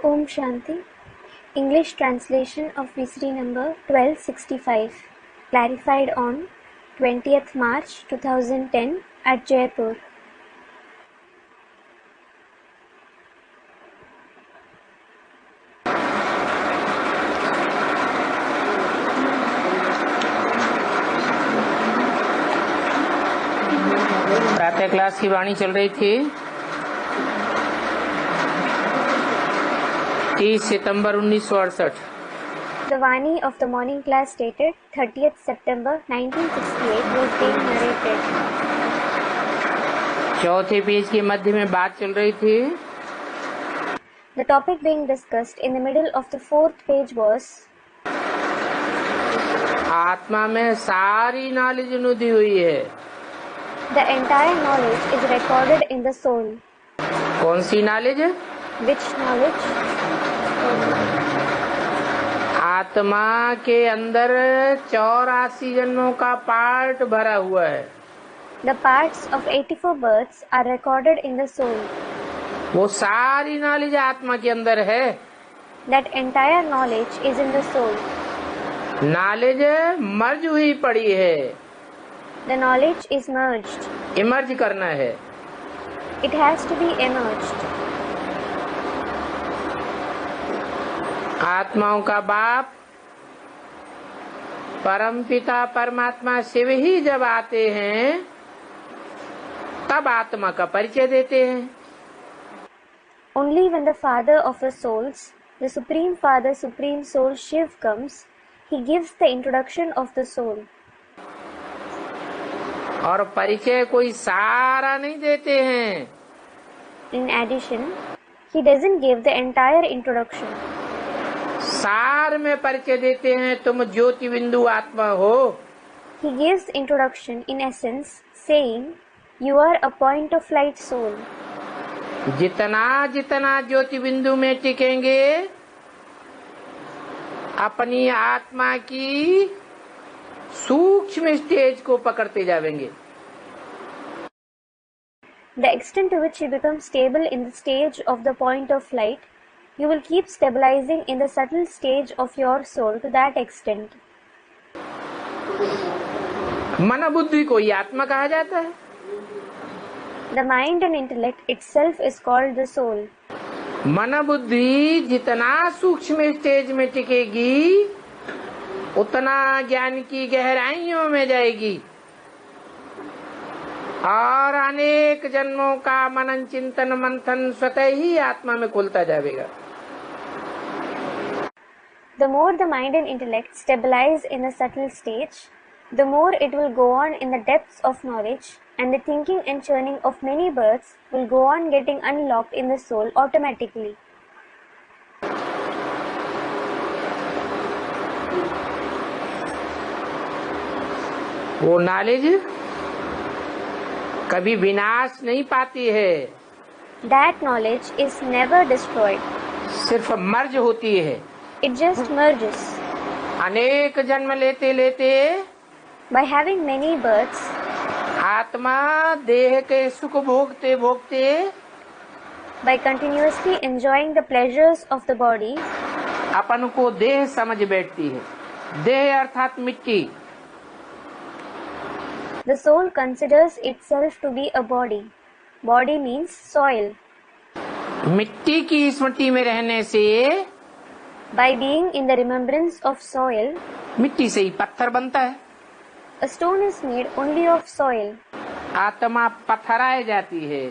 Om Shanti. English translation of VCD number 1265. Clarified on 20th March 2010 at Jaipur. प्रातः class की वाणी चल रही थी 30 सितंबर 1968। The Vani of the morning class stated 30th September 1968 was being narrated. चौथे page के मध्य में बात चल रही थी। The topic being discussed in the middle of the fourth page was आत्मा में सारी नॉलेज नुदी हुई है। the entire knowledge is recorded in the soul. कौन सी नॉलेज? Which knowledge? आत्मा के अंदर 84 जन्मों का पार्ट भरा हुआ है। The parts of 84 births are recorded in the soul. वो सारी नॉलेज आत्मा के अंदर है। That entire knowledge is in the soul. Knowledge merge हुई पड़ी है। The knowledge is merged. Emerge करना है। It has to be emerged. आत्माओं का बाप परमपिता परमात्मा शिव ही जब आते हैं तब आत्मा का परिचय देते हैं। Only when the father of the souls, the Supreme Father, Supreme Soul Shiv comes, he gives the introduction of the soul. और परिचय कोई सारा नहीं देते हैं। In addition, he doesn't give the entire introduction. सार में परिचय देते हैं, तुम ज्योति बिंदु आत्मा हो। He gives introduction in essence, saying, you are a point of light soul. जितना जितना ज्योति बिंदु में टिकेंगे अपनी आत्मा की सूक्ष्म स्टेज को पकड़ते जाएंगे। The extent to which you become stable in the stage of the point of light, you will keep stabilizing in the subtle stage of your soul to that extent. मन बुद्धि को ही आत्मा कहा जाता है। The mind and intellect itself is called the soul. मन बुद्धि जितना सूक्ष्म स्टेज में टिकेगी उतना ज्ञान की गहराइयों में जाएगी और अनेक जन्मों का मनन चिंतन मंथन स्वतः ही आत्मा में खुलता जाएगा। The more the mind and intellect stabilize in a subtle stage, the more it will go on in the depths of knowledge, and the thinking and churning of many births will go on getting unlocked in the soul automatically. वो knowledge कभी विनाश नहीं पाती है। That knowledge is never destroyed. सिर्फ मर्ज होती है। It just merges. अनेक जन्म लेते लेते By having many births, आत्मा देह के सुख भोगते भोगते by continuously enjoying the pleasures of the body, अपन को देह समझ बैठती है। देह अर्थात मिट्टी। the soul considers itself to be a body. Body means soil. मिट्टी की स्मृति में रहने से By being in the remembrance of soil, मिट्टी से ही पत्थर बनता है। a stone is made only of soil. आत्मा पत्थराए जाती है।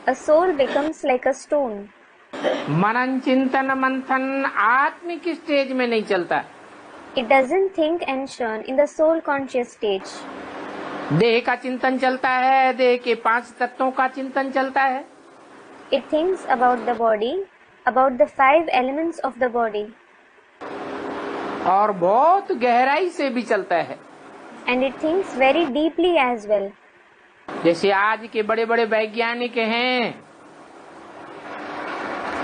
A soul becomes like a stone. मनन चिंतन मंथन आत्मिक स्टेज में नहीं चलता। It doesn't think and churn in the soul conscious stage. देह का चिंतन चलता है, देह के 5 तत्वों का चिंतन चलता है। It thinks about the body, about the 5 elements of the body. और बहुत गहराई से भी चलता है। And it thinks very deeply as well. जैसे आज के बड़े बड़े वैज्ञानिक हैं,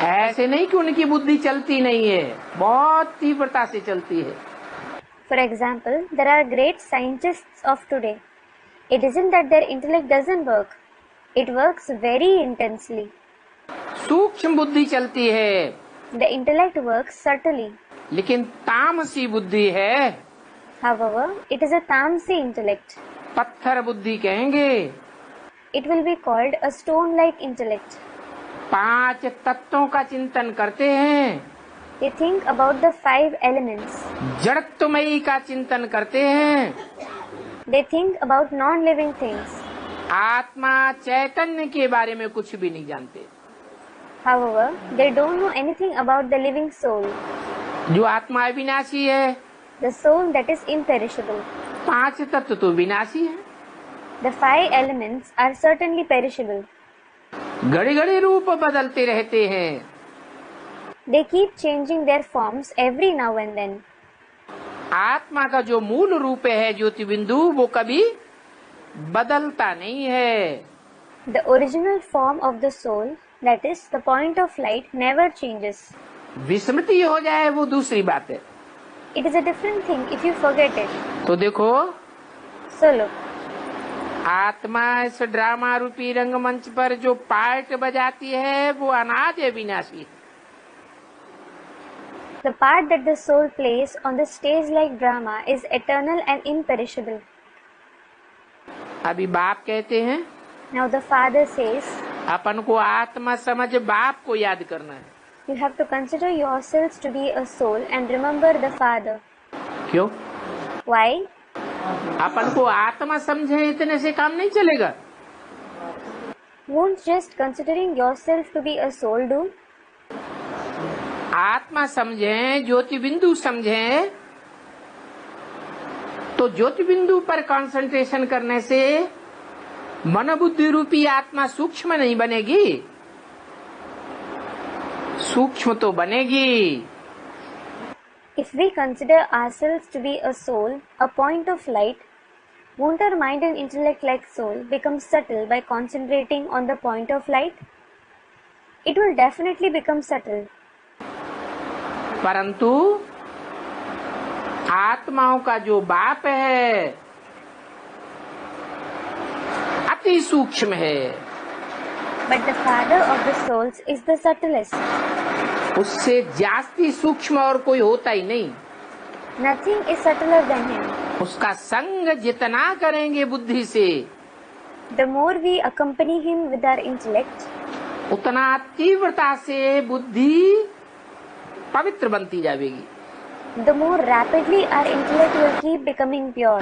ऐसे नहीं कि उनकी बुद्धि चलती नहीं है, बहुत तीव्रता से चलती है। For example, there are great scientists of today. It isn't that their intellect doesn't work. It works very intensely. सूक्ष्म बुद्धि चलती है, The intellect works subtly. लेकिन तामसी बुद्धि है, However, it is a tamasi intellect. पत्थर बुद्धि कहेंगे। It will be called a stone-like intellect. 5 तत्वों का चिंतन करते हैं, They think about the 5 elements. जड़त्वमयी का चिंतन करते हैं, They think about non-living things. आत्मा चैतन्य के बारे में कुछ भी नहीं जानते। However, they don't know anything about the living soul, जो आत्मा अविनाशी है, the soul that is imperishable. 5 तत्व तो विनाशी है, The 5 elements are certainly perishable. घड़ी घड़ी रूप बदलते रहते हैं। They keep changing their forms every now and then. आत्मा का जो मूल रूप है ज्योति बिंदु, वो कभी बदलता नहीं है। The original form of the soul, that is the point of light, never changes. विस्मृति हो जाए वो दूसरी बात है। It is a different thing if you forget it. तो देखो, So look, आत्मा इस ड्रामा रूपी रंगमंच पर जो पार्ट बजाती है वो अनाद है, विनाशी है। the part that the soul plays on the stage-like drama is eternal and imperishable. अभी बाप कहते हैं, Now the father says, अपन को आत्मा समझ बाप को याद करना है। you have to consider yourselves to be a soul and remember the father. क्यों? Why? अपन को आत्मा समझे इतने से काम नहीं चलेगा। Won't just considering yourself to be a soul do? आत्मा समझें, ज्योति बिंदु समझें, तो ज्योति बिंदु पर कंसंट्रेशन करने से मन बुद्धि रूपी आत्मा सूक्ष्म नहीं बनेगी, सूक्ष्म तो बनेगी। If we consider ourselves to be a soul, a point of light, won't our mind and intellect like soul become subtle by concentrating on the point of light? It will definitely become subtle. परंतु आत्माओं का जो बाप है अति सूक्ष्म है, But the father of the souls is the subtlest. उससे जास्ती सूक्ष्म और कोई होता ही नहीं। Nothing is subtler than him. उसका संग जितना करेंगे बुद्धि से, The more we accompany him with our intellect, उतना तीव्रता से बुद्धि पवित्र बनती जाएगी। the more rapidly our intellect will keep becoming pure.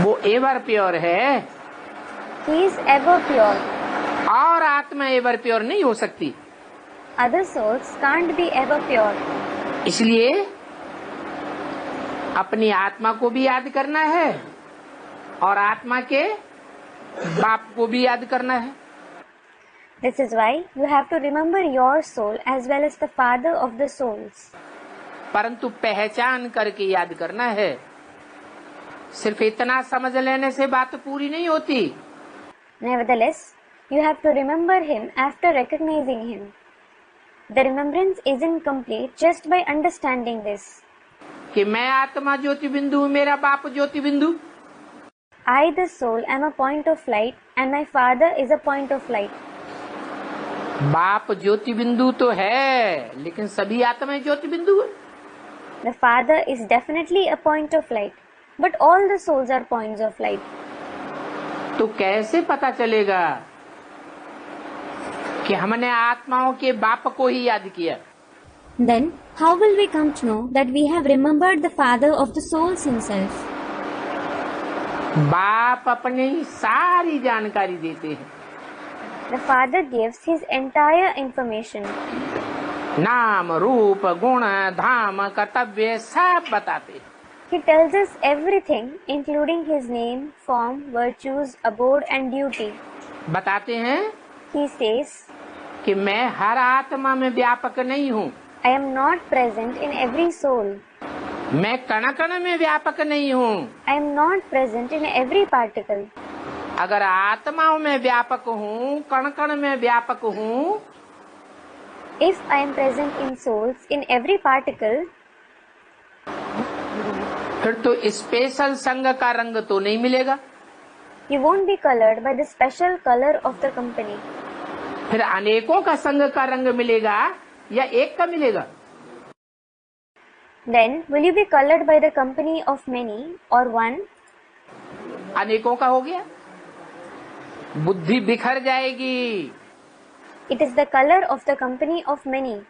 वो एवर प्योर है He is ever pure. और आत्मा एवर प्योर नहीं हो सकती। Other souls can't be ever pure. इसलिए अपनी आत्मा को भी याद करना है और आत्मा के बाप को भी याद करना है। This is why you have to remember your soul as well as the father of the souls. परंतु पहचान करके याद करना है। सिर्फ इतना समझ लेने से बात पूरी नहीं होती। Nevertheless, you have to remember him after recognizing him. The remembrance isn't complete just by understanding this. कि मैं आत्मा ज्योति बिंदु, मेरा बाप ज्योति बिंदु। I, the soul, am a point of light and my father is a point of light. बाप ज्योति बिंदु तो है, लेकिन सभी आत्माएं ज्योति बिंदु है। The father is definitely a point of light, but all the souls are points of light. तो कैसे पता चलेगा कि हमने आत्माओं के बाप को ही याद किया? Then, how will we come to know that we have remembered the father of the souls himself? बाप अपनी सारी जानकारी देते हैं। The father gives his entire information. नाम रूप गुण धाम कर्तव्य सब बताते हैं। He tells us everything, including his name, form, virtues, abode and duty. बताते हैं He says, कि मैं हर आत्मा में व्यापक नहीं हूँ, I am not present in every soul. मैं कण कण में व्यापक नहीं हूँ। I am not present in every particle. अगर आत्माओं में व्यापक हूँ, कण कण में व्यापक हूँ, If I am present in souls in every particle, फिर तो स्पेशल संग का रंग तो नहीं मिलेगा। you won't be colored by the special color of the company. फिर अनेकों का संग का रंग मिलेगा या एक का मिलेगा? Then will you be colored by the company of many or one? अनेकों का हो गया, बुद्धि बिखर जाएगी। It is the color of the company of many.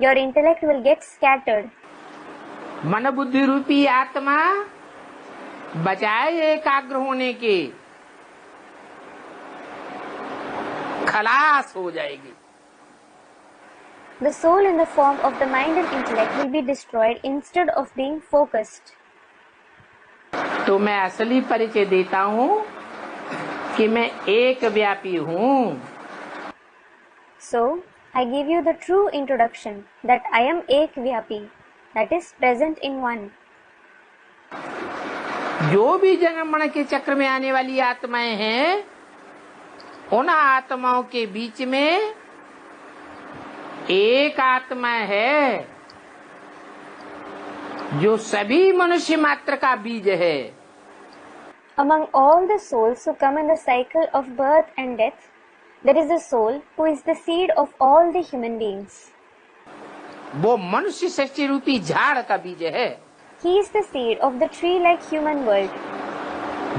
Your intellect will get scattered. मन बुद्धि रूपी आत्मा बजाय एकाग्र होने के खलास हो जाएगी। The soul in the form of the mind and intellect will be destroyed instead of being focused. तो मैं असली परिचय देता हूँ कि मैं एक व्यापी हूँ। So, I give you the true introduction that I am Ekvyapi, that is present in one. जो भी जन्म मरण के चक्र में आने वाली आत्माएं हैं, उन आत्माओं के बीच में एक आत्मा है जो सभी मनुष्य मात्र का बीज है। Among all the souls who come in the cycle of birth and death, there is a soul who is the seed of all the human beings. वो मनुष्य सृष्टि रूपी झाड़ का बीज है। He is the seed of the tree-like human world.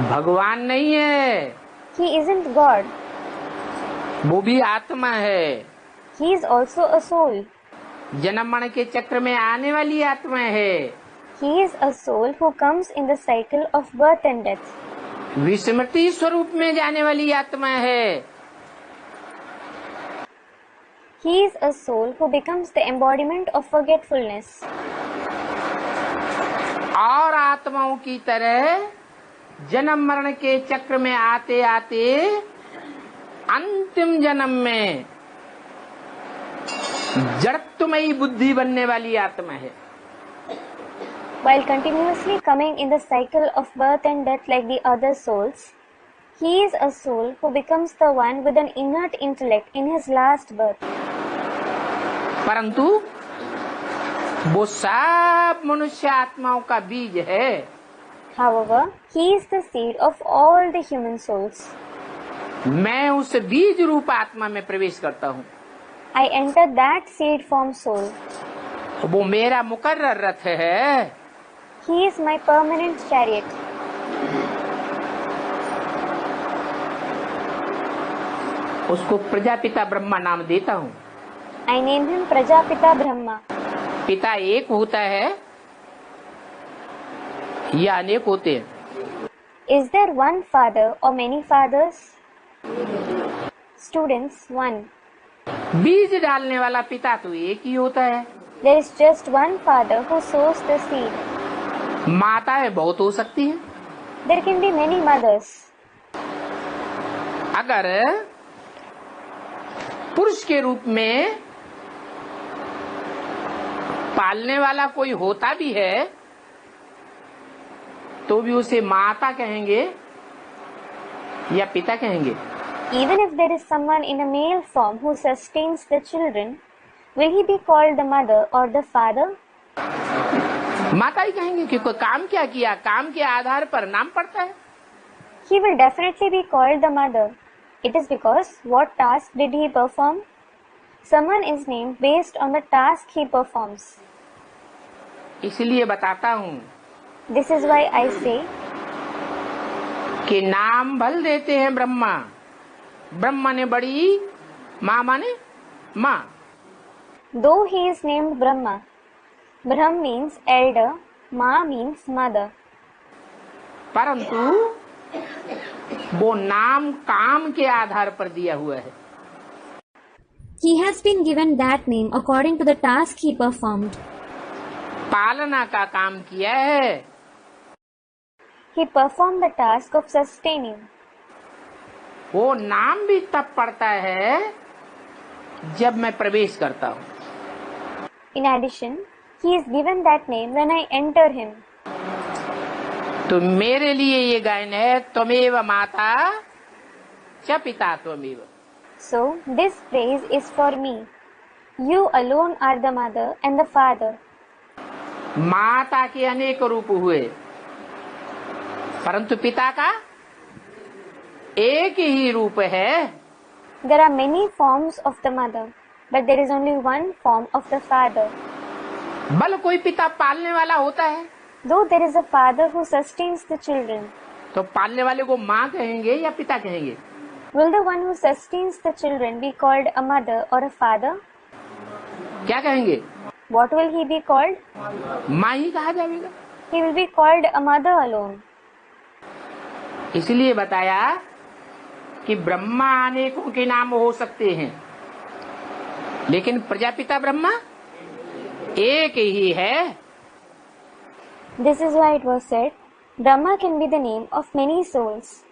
भगवान नहीं है, He isn't God. वो भी आत्मा है। He is also a soul. जन्म मरण के चक्र में आने वाली आत्मा है। He is a soul who comes in the cycle of birth and death. विस्मृति स्वरूप में जाने वाली आत्मा है। He is a soul who becomes the embodiment of forgetfulness. और आत्माओं की तरह जन्म मरण के चक्र में आते आते अंतिम जन्म में जड़त्वमयी बुद्धि बनने वाली आत्मा है। While continuously coming in the cycle of birth and death like the other souls, he is a soul who becomes the one with an inert intellect in his last birth. परंतु वो सब मनुष्य आत्माओं का बीज है। However, he is the seed of all the human souls. मैं उस बीज रूप आत्मा में प्रवेश करता हूँ। I enter that seed form soul. वो मेरा मुकर्रर रथ है। He is my permanent chariot. उसको प्रजापिता ब्रह्मा नाम देता हूँ। I name him Prajapita Brahma. पिता एक होता है या अनेक होते हैं? Is there one father or many fathers? Students, one. बीज डालने वाला पिता तो एक ही होता है। There is just one father who sows the seed. माताएं बहुत हो सकती हैं। There can be many mothers. अगर पुरुष के रूप में पालने वाला कोई होता भी है तो भी उसे माता कहेंगे या पिता कहेंगे? Even if there is someone in a male form who sustains the children, will he be called the mother or the father? माता ही कहेंगे क्योंकि काम क्या किया, काम के आधार पर नाम पड़ता है। He will definitely be called the mother. It is because what task did he perform? Someone is named based on the task he performs. इसलिए बताता हूँ This is why I say कि नाम भल देते हैं ब्रह्मा। ब्रह्मा ने बड़ी, माँ माने माँ। though he is named Brahma, Brahm means elder, Ma means mother. परंतु वो नाम काम के आधार पर दिया हुआ है। He has been given that name according to the task he performed. पालना का काम किया है। He performed the task of sustaining. वो नाम भी तब पड़ता है जब मैं प्रवेश करता हूँ। In addition, he is given that name when I enter him. तो मेरे लिए ये गायन है, त्वमेव माता च पिता त्वमेव। So, this praise is for me. You alone are the mother and the father. माता के अनेक रूप हुए परंतु पिता का एक ही रूप है। There are many forms of the mother, but there is only one form of the father. बल कोई पिता पालने वाला होता है, Though there is a father who sustains the children, तो पालने वाले को माँ कहेंगे या पिता कहेंगे? will the one who sustains the children be called a mother or a father? क्या कहेंगे? What will he be called? माँ ही कहा जाएगा। He will be called a mother alone. इसलिए बताया कि ब्रह्मा अनेकों के नाम हो सकते हैं, लेकिन प्रजापिता ब्रह्मा एक ही है। This is why it was said, Brahma can be the name of many souls,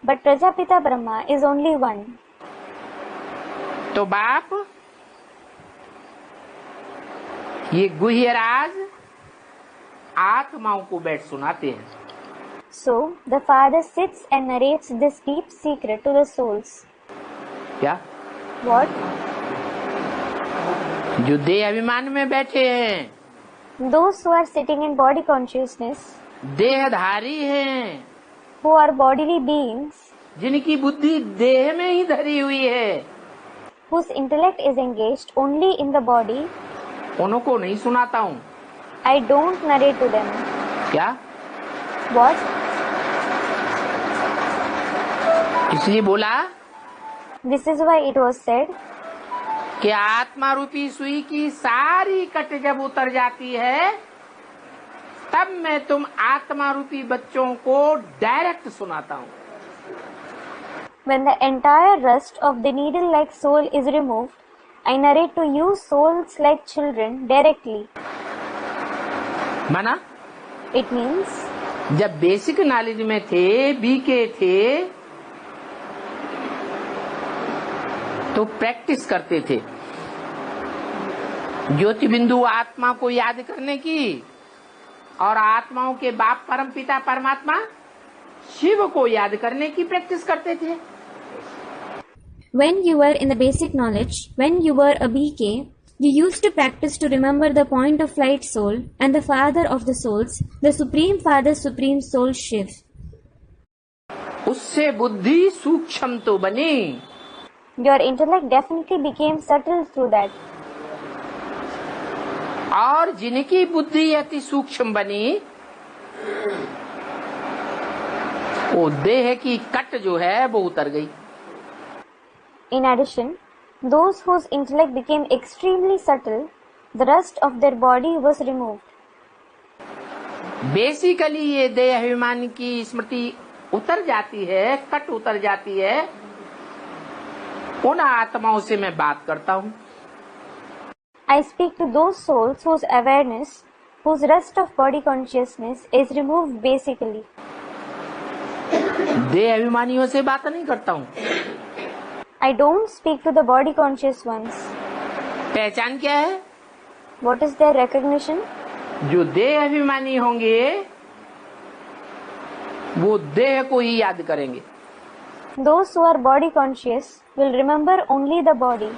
but Prajapita Brahma is only one. तो बाप ये गुह्यराज आत्माओं को बैठ सुनाते हैं। So, the father sits and narrates this deep secret to the souls. क्या? What? जो देह अभिमान में बैठे हैं, Those who are sitting in body consciousness, देहधारी हैं, who are bodily beings, जिनकी बुद्धि देह में ही धरी हुई है, whose intellect is engaged only in the body, उनको नहीं सुनाता हूँ। I don't narrate to them. क्या? What? इसलिए बोला This is why it was said, कि आत्मा रूपी सुई की सारी कट जब उतर जाती है, तब मैं तुम आत्मा रूपी बच्चों को डायरेक्ट सुनाता हूँ। when the entire rust of the needle-like soul is removed, I narrate to you souls like children directly. माना It means, जब बेसिक नॉलेज में थे, बीके थे, तो प्रैक्टिस करते थे ज्योति बिंदु आत्मा को याद करने की, और आत्माओं के बाप परम पिता परमात्मा शिव को याद करने की प्रैक्टिस करते थे। when you were in the basic knowledge, when you were a BK, you used to practice to remember the point of light soul and the father of the souls, the supreme father, supreme soul Shiv. उससे बुद्धि सूक्ष्म तो बनी, Your intellect definitely became subtle through that. और जिनकी बुद्धि अति सूक्ष्म बनी, वो देह की कट जो है वो उतर गई। In addition, those whose intellect became extremely subtle, the rust of their body was removed. Basically ये देह अभिमान की स्मृति उतर जाती है, कट उतर जाती है, उन आत्माओं से मैं बात करता हूँ। I speak to those souls whose awareness, whose rust of body consciousness is removed basically. देह अभिमानियों से बात नहीं करता हूँ। I don't speak to the body conscious ones. पहचान क्या है? What is their recognition? जो देह अभिमानी होंगे वो देह को ही याद करेंगे। Those who are body conscious will remember only the body.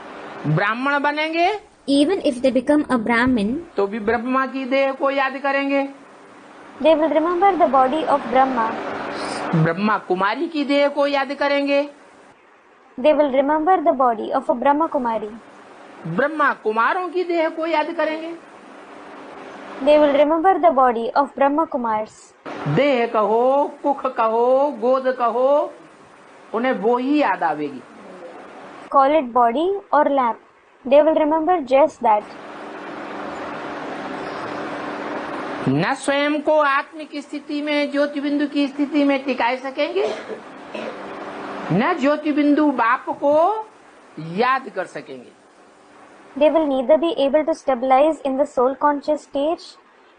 ब्राह्मण बनेंगे Even if they become a Brahmin, तो भी ब्रह्मा की देह को याद करेंगे। they will remember the body of Brahma. Brahma Kumari की देह को याद करेंगे। They will remember the body of a Brahma Kumari. Brahma कुमारों की देह को याद करेंगे। They will remember the body of Brahma Kumars. देह कहो, कुख कहो, गोद कहो, उन्हें वो ही याद आवेगी। Call it body or lap. They will remember just that. न स्वयं को आत्मिक स्थिति में, ज्योति बिंदु की स्थिति में टिकाए सकेंगे, न ज्योति बिंदु बाप को याद कर सकेंगे। They will neither be able to stabilize in the soul conscious stage,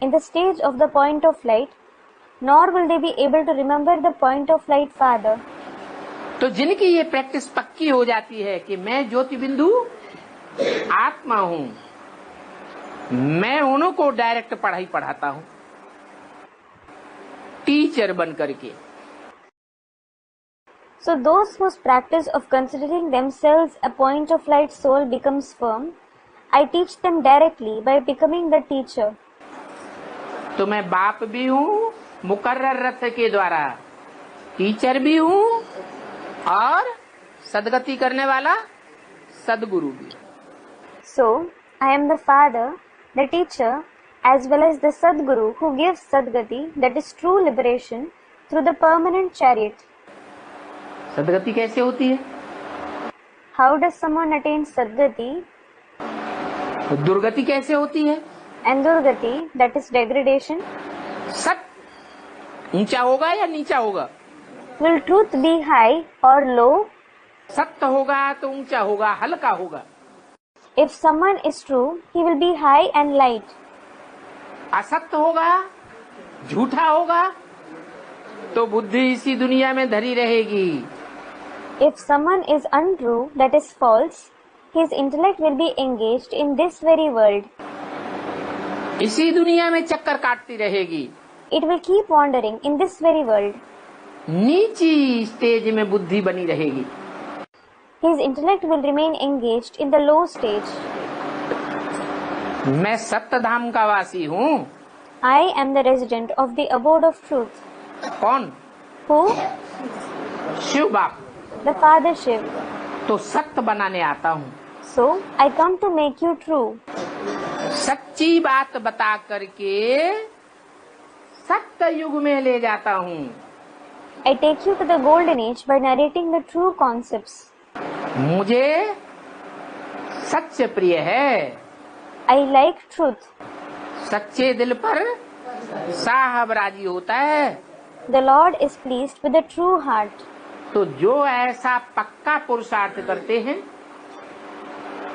in the stage of the point of light, nor will they be able to remember the point of light father. तो जिनकी ये practice पक्की हो जाती है कि मैं ज्योति बिंदु आत्मा हूँ, मैं उनको डायरेक्ट पढ़ाई पढ़ाता हूँ, टीचर बन करके। So those whose practice of considering themselves a point of light soul becomes firm, I teach them directly by becoming the teacher. तो मैं बाप भी हूँ मुकर्रर रथ के द्वारा, टीचर भी हूँ और सदगति करने वाला सदगुरु भी। So I am the father, the teacher, as well as the Sadguru who gives Sadgati, that is true liberation, through the permanent chariot. सदगति कैसे होती है? How does someone attain Sadgati? दुर्गति कैसे होती है? And Durgati, that is degradation. सत ऊंचा होगा या नीचा होगा? Will truth be high or low? सत्य होगा तो ऊंचा होगा, हल्का होगा। If someone is true, he will be high and light. असत्य होगा, झूठा होगा, तो बुद्धि इसी दुनिया में धरी रहेगी। If someone is untrue, that is false, his intellect will be engaged in this very world. इसी दुनिया में चक्कर काटती रहेगी। It will keep wandering in this very world. नीची स्टेज में बुद्धि बनी रहेगी। His intellect will remain engaged in the low stage. मैं सत्य धाम का वासी हूँ। I am the resident of the abode of truth. कौन? Who? शिव बाप। The Father Shiv. तो सत्य बनाने आता हूँ। So, I come to make you true. सच्ची बात बता करके सत्य युग में ले जाता हूँ। I take you to the golden age by narrating the true concepts. मुझे सच्चे प्रिय है। I like truth. सच्चे दिल पर साहब राजी होता है। The Lord is pleased with the true heart. तो जो ऐसा पक्का पुरुषार्थ करते हैं,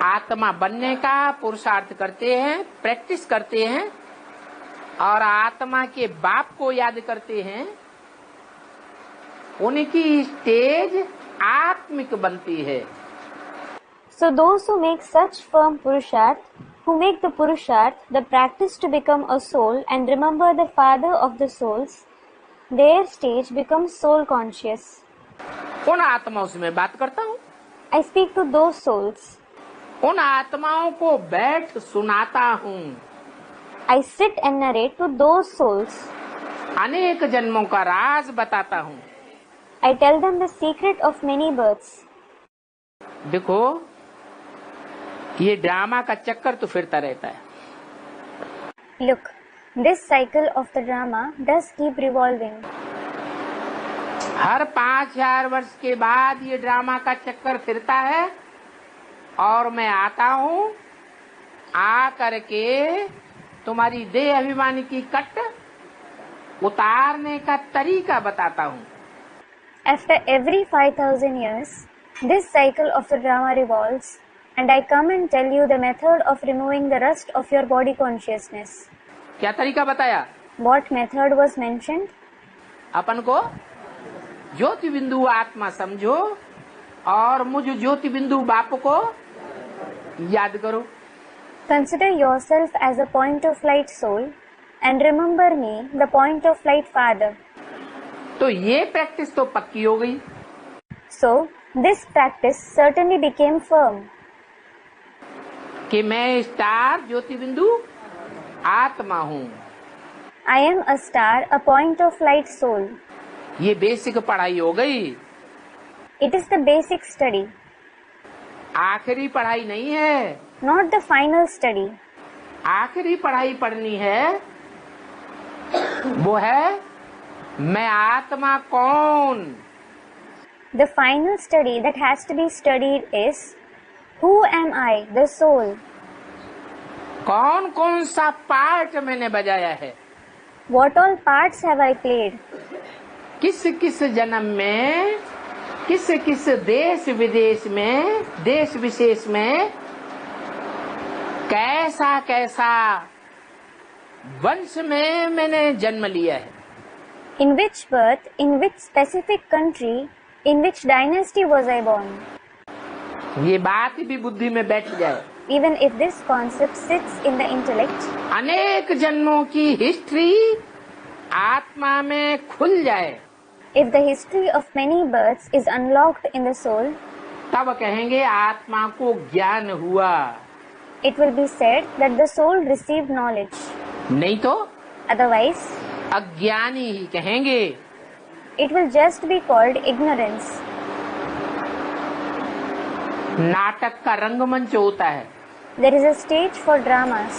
आत्मा बनने का पुरुषार्थ करते हैं, प्रैक्टिस करते हैं और आत्मा के बाप को याद करते हैं, उनकी स्टेज आत्मिक बनती है। So those who make such firm Purusharth, who make the Purusharth the practice to become a soul and remember the Father of the souls, their stage becomes soul conscious. उन आत्माओं से मैं बात करता हूँ। I speak to those souls. उन आत्माओं को बैठ सुनाता हूँ। I sit and narrate to those souls. अनेक जन्मों का राज बताता हूँ। I tell them the secret of many births. देखो, ये ड्रामा का चक्कर तो फिरता रहता है। Look, this cycle of the drama does keep revolving. हर 5000 वर्ष के बाद ये ड्रामा का चक्कर फिरता है और मैं आता हूँ, आ करके तुम्हारी देह अभिमानी की कट उतारने का तरीका बताता हूँ। After every 5000 years, this cycle of the drama revolves, and I come and tell you the method of removing the rust of your body consciousness. क्या तरीका बताया? What method was mentioned? अपन को ज्योति बिंदु आत्मा समझो और मुझ ज्योति बिंदु बाप को याद करो। Consider yourself as a point of light soul and remember me, the point of light Father. तो ये प्रैक्टिस तो पक्की हो गई। So, this practice certainly became firm. कि मैं स्टार ज्योति बिंदु आत्मा हूँ। I am a star, a point of light soul. ये बेसिक पढ़ाई हो गई। It is the basic study, आखिरी पढ़ाई नहीं है। not the final study. आखिरी पढ़ाई पढ़नी है वो है मैं आत्मा कौन। The final study that has to be studied is, who am I, the soul? कौन कौन सा पार्ट मैंने बजाया है, What all parts have I played? किस किस जन्म में, किस किस देश विदेश में, देश विशेष में कैसा कैसा वंश में मैंने जन्म लिया है। In which birth, in which specific country, in which dynasty was I born? ये बात भी बुद्धि में बैठ जाए। Even if this concept sits in the intellect, अनेक जन्मों की हिस्ट्री आत्मा में खुल जाए, if the history of many births is unlocked in the soul, तब कहेंगे आत्मा को ज्ञान हुआ। it will be said that the soul received knowledge. नहीं तो Otherwise, अज्ञानी ही कहेंगे। it will just be called ignorance. नाटक का रंगमंच होता है, There is a stage for dramas.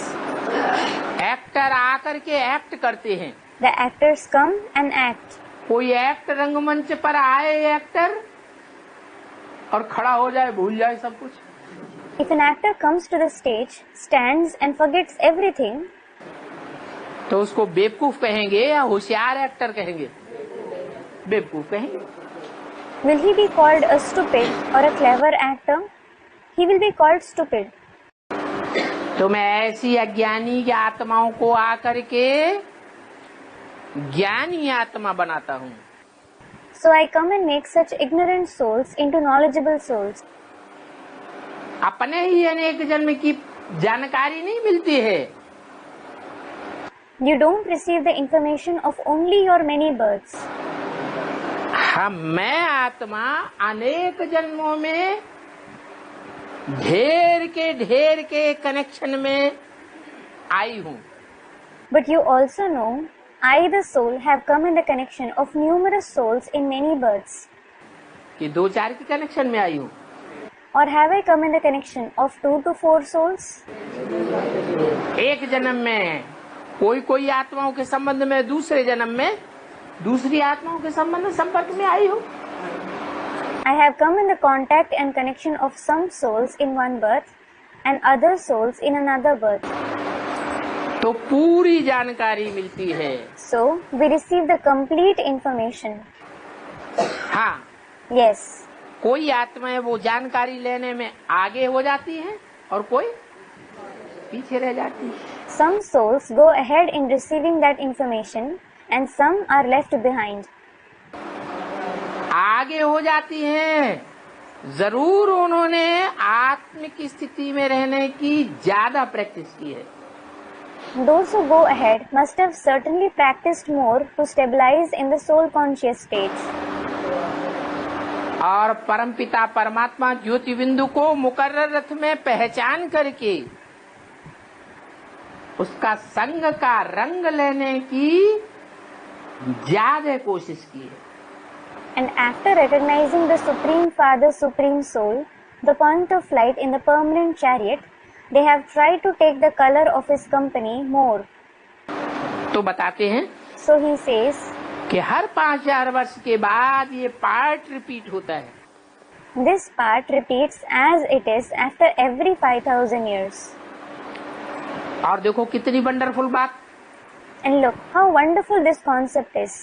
Act actor आकर के एक्ट करते हैं। The actors come and act. कोई एक्ट रंगमंच पर आए एक्टर और खड़ा हो जाए, भूल जाए सब कुछ। If an actor comes to the stage, stands and forgets everything, तो उसको बेवकूफ कहेंगे या होशियार एक्टर कहेंगे? बेवकूफ कहेंगे। will he be called a stupid or a clever actor? He will be called stupid. तो मैं ऐसी अज्ञानी की आत्माओं को आकर के ज्ञानी आत्मा बनाता हूँ। So I come and make such ignorant souls into knowledgeable souls. अपने ही अनेक जन्म की जानकारी नहीं मिलती है। You don't receive the information of only your many births. मैं आत्मा अनेक जन्मों में ढेर के कनेक्शन में आई हूँ। But you also know, I the soul have come in the connection of numerous souls in many births. कि 2-4 की कनेक्शन में आई हूँ। Or have I come in the connection of 2 to 4 souls? एक जन्म में कोई आत्माओं के संबंध में, दूसरे जन्म में दूसरी आत्माओं के संपर्क में आई हूँ। I have come in the contact and connection of some souls in one birth and other souls in another birth. तो पूरी जानकारी मिलती है। So we receive the complete information. हाँ, Yes. कोई आत्माएं वो जानकारी लेने में आगे हो जाती हैं और कोई पीछे रह जाती है। Some souls go ahead in receiving that information and some are left behind. आगे हो जाती हैं, जरूर उन्होंने आत्मिक स्थिति में रहने की ज्यादा प्रैक्टिस की है। Those who go ahead must have certainly practiced more to stabilize in the soul conscious stage. और परमपिता परमात्मा ज्योति बिंदु को मुकर्रर रथ में पहचान करके उसका संग का रंग लेने की ज्यादा कोशिश की है। And after recognizing the Supreme Father, Supreme Soul, the point of flight in the permanent chariot, they have tried to take the color of his company more. तो बताते हैं So he says, कि हर 5000 वर्ष के बाद ये पार्ट रिपीट होता है। this part repeats as it is after every 5000 years. और देखो कितनी वंडरफुल बात। And look how wonderful this concept is.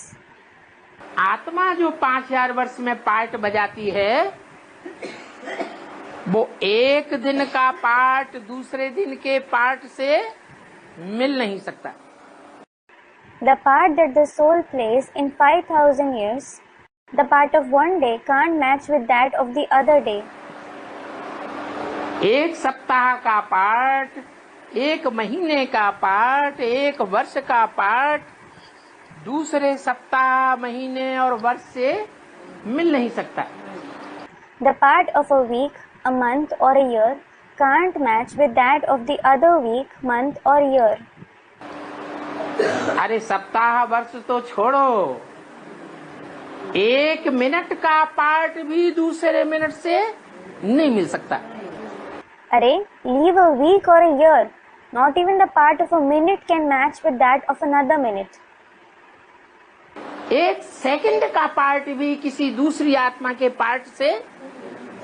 आत्मा जो 5000 वर्ष में पार्ट बजाती है, वो एक दिन का पार्ट दूसरे दिन के पार्ट से मिल नहीं सकता। The part that the soul plays in 5000 years, the part of one day can't match with that of the other day. एक सप्ताह का पार्ट, एक महीने का पार्ट, एक वर्ष का पार्ट दूसरे सप्ताह, महीने और वर्ष से मिल नहीं सकता। The part of a week, a month or a year can't match with that of the other week, month or year. अरे सप्ताह वर्ष तो छोड़ो, एक मिनट का पार्ट भी दूसरे मिनट से नहीं मिल सकता। अरे, leave a week or a year, not even the part of a minute can match with that of another minute. एक सेकंड का पार्ट भी किसी दूसरी आत्मा के पार्ट से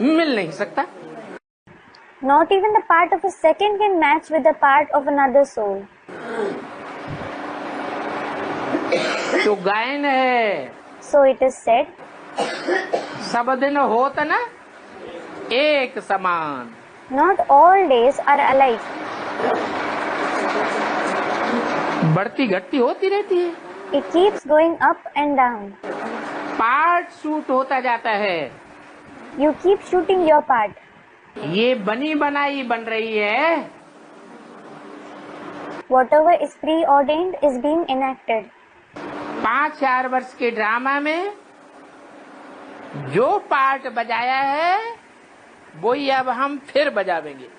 मिल नहीं सकता। Not even the part of a second can match with the part of another soul. तो गायन है, So it is said, सब दिन होत न एक समान। not all days are alike. बढ़ती घटती होती रहती है। It keeps going up and down. Part shoot होता जाता है। You keep shooting your part. ये बनी बनाई बन रही है। Whatever is preordained is being enacted. 5000 वर्ष के ड्रामा में जो पार्ट बजाया है वही अब हम फिर बजावेंगे।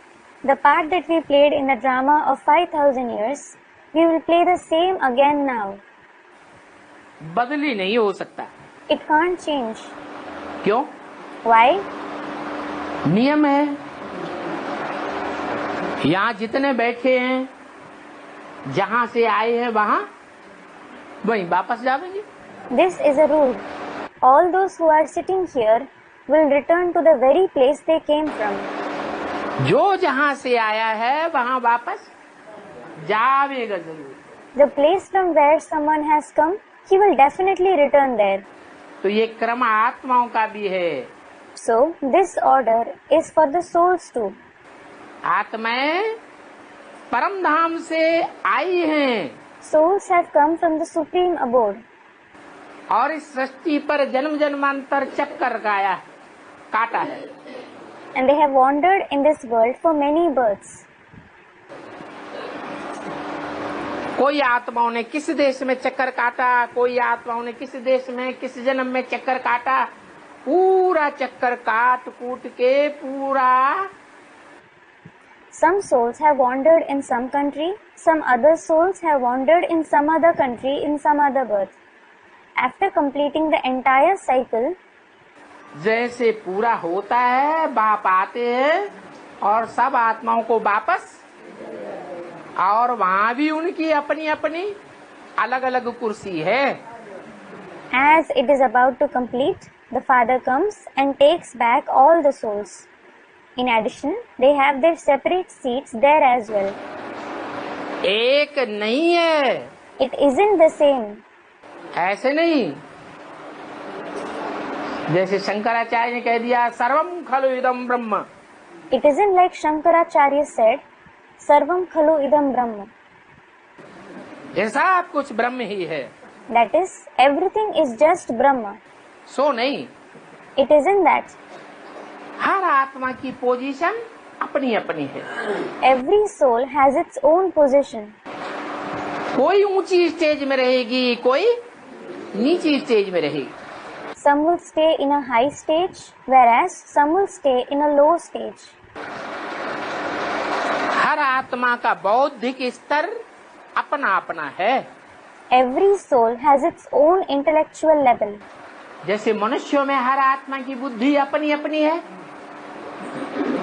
The part that we played in the drama of 5000 years, we will play the same again now. बदली नहीं हो सकता। It can't change. क्यों? Why? नियम है। यहाँ जितने बैठे हैं जहाँ से आए हैं वहाँ वहीं वापस जाएंगे। This is a rule. All those who are sitting here will return to the very place they came from. जो जहाँ से आया है वहाँ वापस जाएगा जरूर। The place from where someone has come, he will definitely return there. तो ये क्रम आत्माओं का भी है। So, this order is for the souls too. आत्माएं परम धाम से आई हैं Souls have come from the supreme abode. और इस सृष्टि पर जन्म जन्मांतर चक्कर काटा है। And they have wandered in this world for many births. कोई आत्माओं ने किस देश में चक्कर काटा, कोई आत्माओं ने किस देश में किस जन्म में चक्कर काटा, पूरा चक्कर काट कूट के पूरा। Some souls have wandered in some country, some other souls have wandered in some other country in some other birth. After completing the entire cycle, जैसे पूरा होता है बाप आते हैं और सब आत्माओं को वापस, और वहाँ भी उनकी अपनी अपनी अलग अलग कुर्सी है। as it is about to complete, the Father comes and takes back all the souls. In addition, they have their separate seats there as well. एक नहीं है, It isn't the same. ऐसे नहीं। जैसे शंकराचार्य ने कह दिया सर्वम खलु इदम ब्रह्म, It isn't like Shankaracharya said, Sarvam Khalu Idam Brahma. ये सब कुछ ब्रह्म ही है। That is, everything is just Brahma. सो नहीं, It isn't that. हर आत्मा की पोजीशन अपनी अपनी है। Every soul has its own position. कोई ऊंची स्टेज में रहेगी, कोई नीची स्टेज में रहेगी। Some will stay in a high stage, whereas some will stay in a low stage. हर आत्मा का बौद्धिक स्तर अपना अपना है। Every soul has its own intellectual level. जैसे मनुष्यों में हर आत्मा की बुद्धि अपनी अपनी है,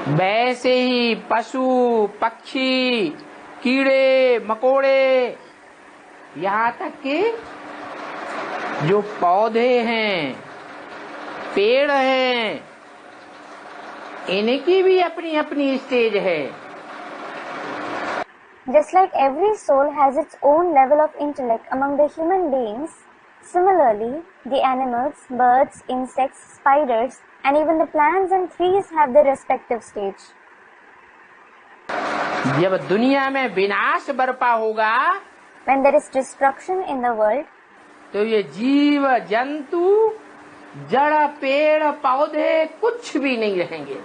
वैसे ही पशु पक्षी कीड़े मकोड़े यहाँ तक कि जो पौधे हैं पेड़ हैं इनकी भी अपनी अपनी स्टेज है। Just like every soul has its own level of intellect among the human beings, similarly, the animals, birds, insects, spiders, and even the plants and trees have their respective stage. जब दुनिया में विनाश बरपा होगा, When there is destruction in the world, तो ये जीव जंतु जड़ पेड़ पौधे कुछ भी नहीं रहेंगे।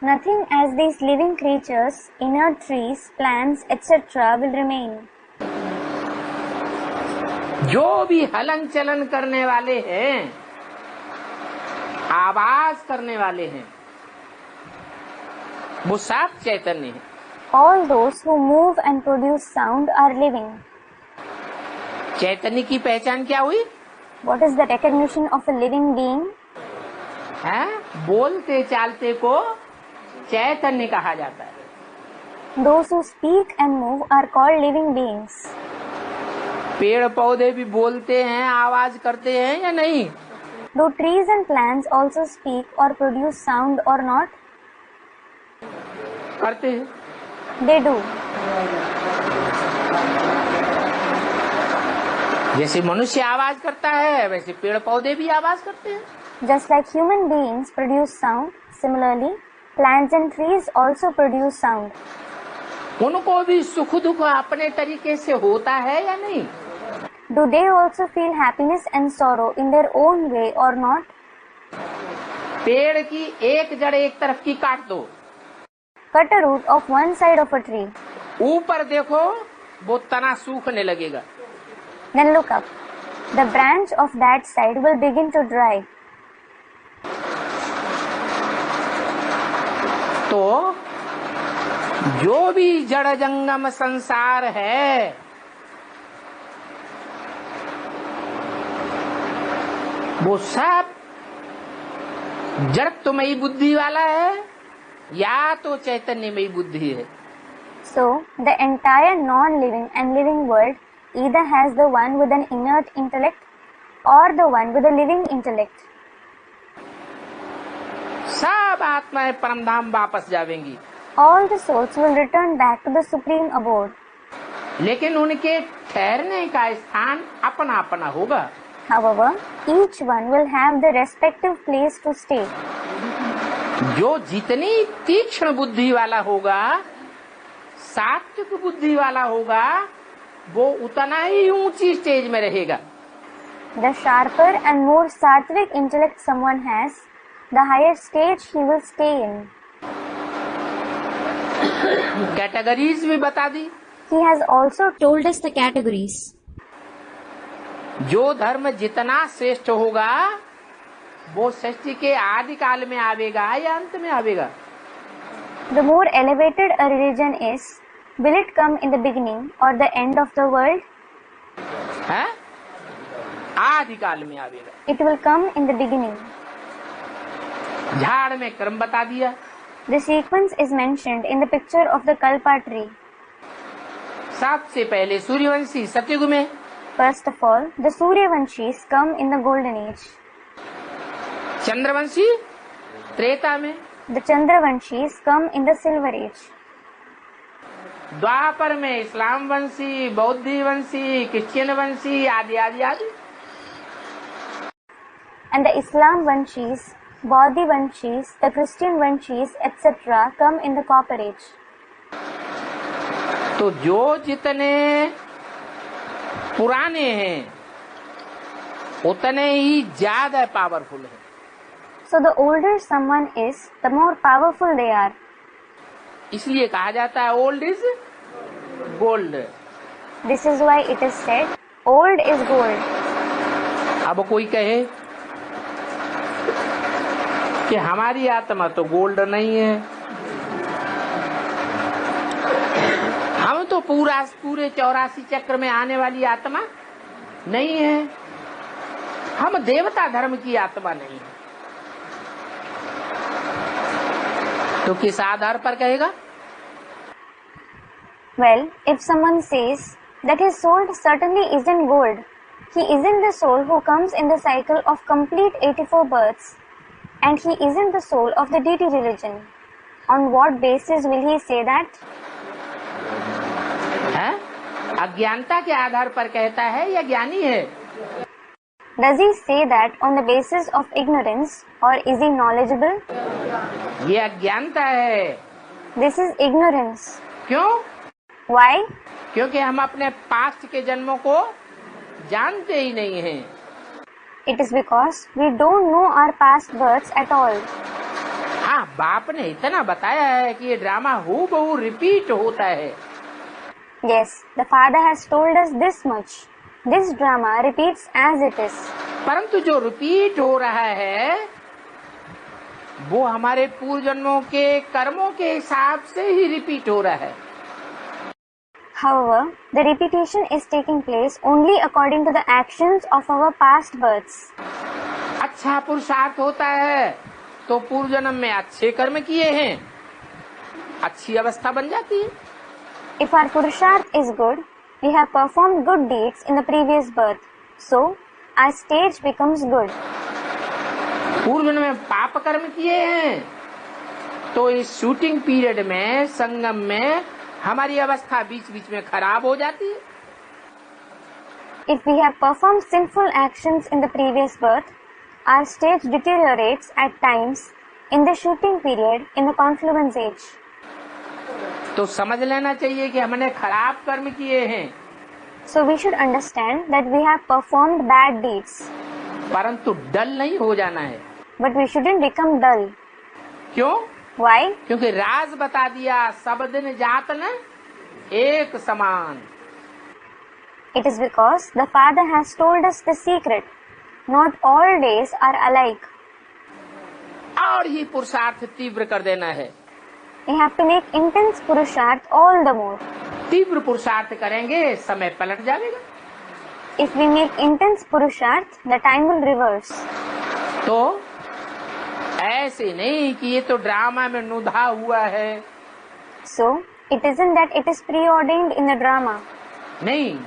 nothing as these living creatures, inert trees, plants, etc. will remain. जो भी हलन चलन करने वाले हैं, आवाज करने वाले हैं, वो सब चैतन्य है। All those who move and produce sound are living. चैतन्य की पहचान क्या हुई? What is the recognition of a living being? है? बोलते चालते को चैतन्य कहा जाता है। Those who speak and move are called living beings. पेड़ पौधे भी बोलते हैं, आवाज करते हैं या नहीं? Do trees and plants also speak or produce sound or not? करते हैं। They do. जैसे मनुष्य आवाज करता है वैसे पेड़ पौधे भी आवाज करते हैं। Just like human beings produce sound, similarly, plants and trees also produce sound. उनको भी सुख दुख अपने तरीके से होता है या नहीं? Do they also feel happiness and sorrow in their own way or not? पेड़ की एक जड़ एक तरफ की काट दो, Cut a root of one side of a tree. ऊपर देखो वो तना सूखने लगेगा। Then look up. The branch of that side will begin to dry. तो जो भी जड़ जंगम संसार है वो सब जड़त्वमयी बुद्धि वाला है या तो चैतन्यमयी बुद्धि है। So, the entire non-living and living world either has the one with an inert intellect or the one with a living intellect. सब आत्माएं परमधाम वापस जावेंगी, All the souls will return back to the supreme abode. लेकिन उनके ठहरने का स्थान अपना अपना होगा. However, each one will have the respective place to stay. जो जितनी तीक्ष्ण बुद्धि वाला होगा, सात्विक बुद्धि वाला होगा, वो उतना ही ऊंची स्टेज में रहेगा. The sharper and more sattvic intellect someone has, the higher stage he will stay in. Categories भी बता दी. He has also told us the categories. जो धर्म जितना श्रेष्ठ होगा, वो सृष्टि के आदि काल में आवेगा या अंत में आवेगा. The more elevated a religion is, will it come in the beginning or the end of the world? है? आदि काल में आवेगा. It will come in the beginning. झाड़ में क्रम बता दिया. The sequence is mentioned in the picture of the Kalpa tree. सबसे पहले सूर्यवंशी सतयुग में. First of all, the Suryavanshis come in the golden age. Chandravanshi Treta में. The Chandravanshis come in the silver age. द्वापर में इस्लाम वंशी, बौद्धी वंशी, क्रिश्चियन वंशी आदि आदि आदि. And the Islam Vanshis, Bodhi Vanshis, the Christian Vanshis, etc. come in the copper age. तो जो जितने पुराने हैं, उतने ही ज्यादा पावरफुल है. So the older someone is, the more powerful they are. इसलिए कहा जाता है old is gold. This is why it is said, old is gold. अब कोई कहे कि हमारी आत्मा तो गोल्ड नहीं है, हम तो पूरे 84 चक्र में आने वाली आत्मा नहीं है, हम देवता धर्म की आत्मा नहीं है, तो किस आधार पर कहेगा? Well, if someone says that his soul certainly isn't gold, he isn't the soul who comes in the cycle of complete 84 births, and he isn't the soul of the deity religion, on what basis will he say that? है? अज्ञानता के आधार पर कहता है या ज्ञानी है? Does he say that on the basis of ignorance, or is he knowledgeable? ये अज्ञानता है. This is ignorance. क्यों? Why? क्योंकि हम अपने पास्ट के जन्मों को जानते ही नहीं हैं. It is because we don't know our past births at all. हाँ, बाप ने इतना बताया है कि ये ड्रामा हूबहू रिपीट होता है. Yes, the father has told us this much. This drama repeats as it is. परंतु जो रिपीट हो रहा है, वो हमारे पूर्व जन्मों के कर्मों के हिसाब से ही रिपीट हो रहा है. However, the repetition is taking place only according to the actions of our past births. अच्छा पुरुषार्थ होता है तो पूर्व जन्म में अच्छे कर्म किए हैं, अच्छी अवस्था बन जाती है. If our purusharth is good, we have performed good deeds in the previous birth, so our stage becomes good. पूर्व जन्म में पाप कर्म किए हैं तो इस शूटिंग पीरियड में, संगम में हमारी अवस्था बीच बीच में खराब हो जाती है. If we have performed sinful actions in the previous birth, our stage deteriorates at times in the shooting period in the confluence age. तो समझ लेना चाहिए कि हमने खराब कर्म किए हैं. So we should understand that we have performed bad deeds. परंतु डल नहीं हो जाना है. But we shouldn't become dull. क्यों? Why? क्योंकि राज बता दिया, सब दिन जात न एक समान. It is because the Father has told us the secret. Not all days are alike. और ही पुरुषार्थ तीव्र कर देना है. We have to make intense purusharth all the more. तीव्र पुरुषार्थ करेंगे, समय पलट जाएगा. If we make intense purusharth, the time will reverse. तो ऐसे नहीं कि ये तो ड्रामा में नुधा हुआ है. So, It isn't that it is preordained in the drama. नहीं,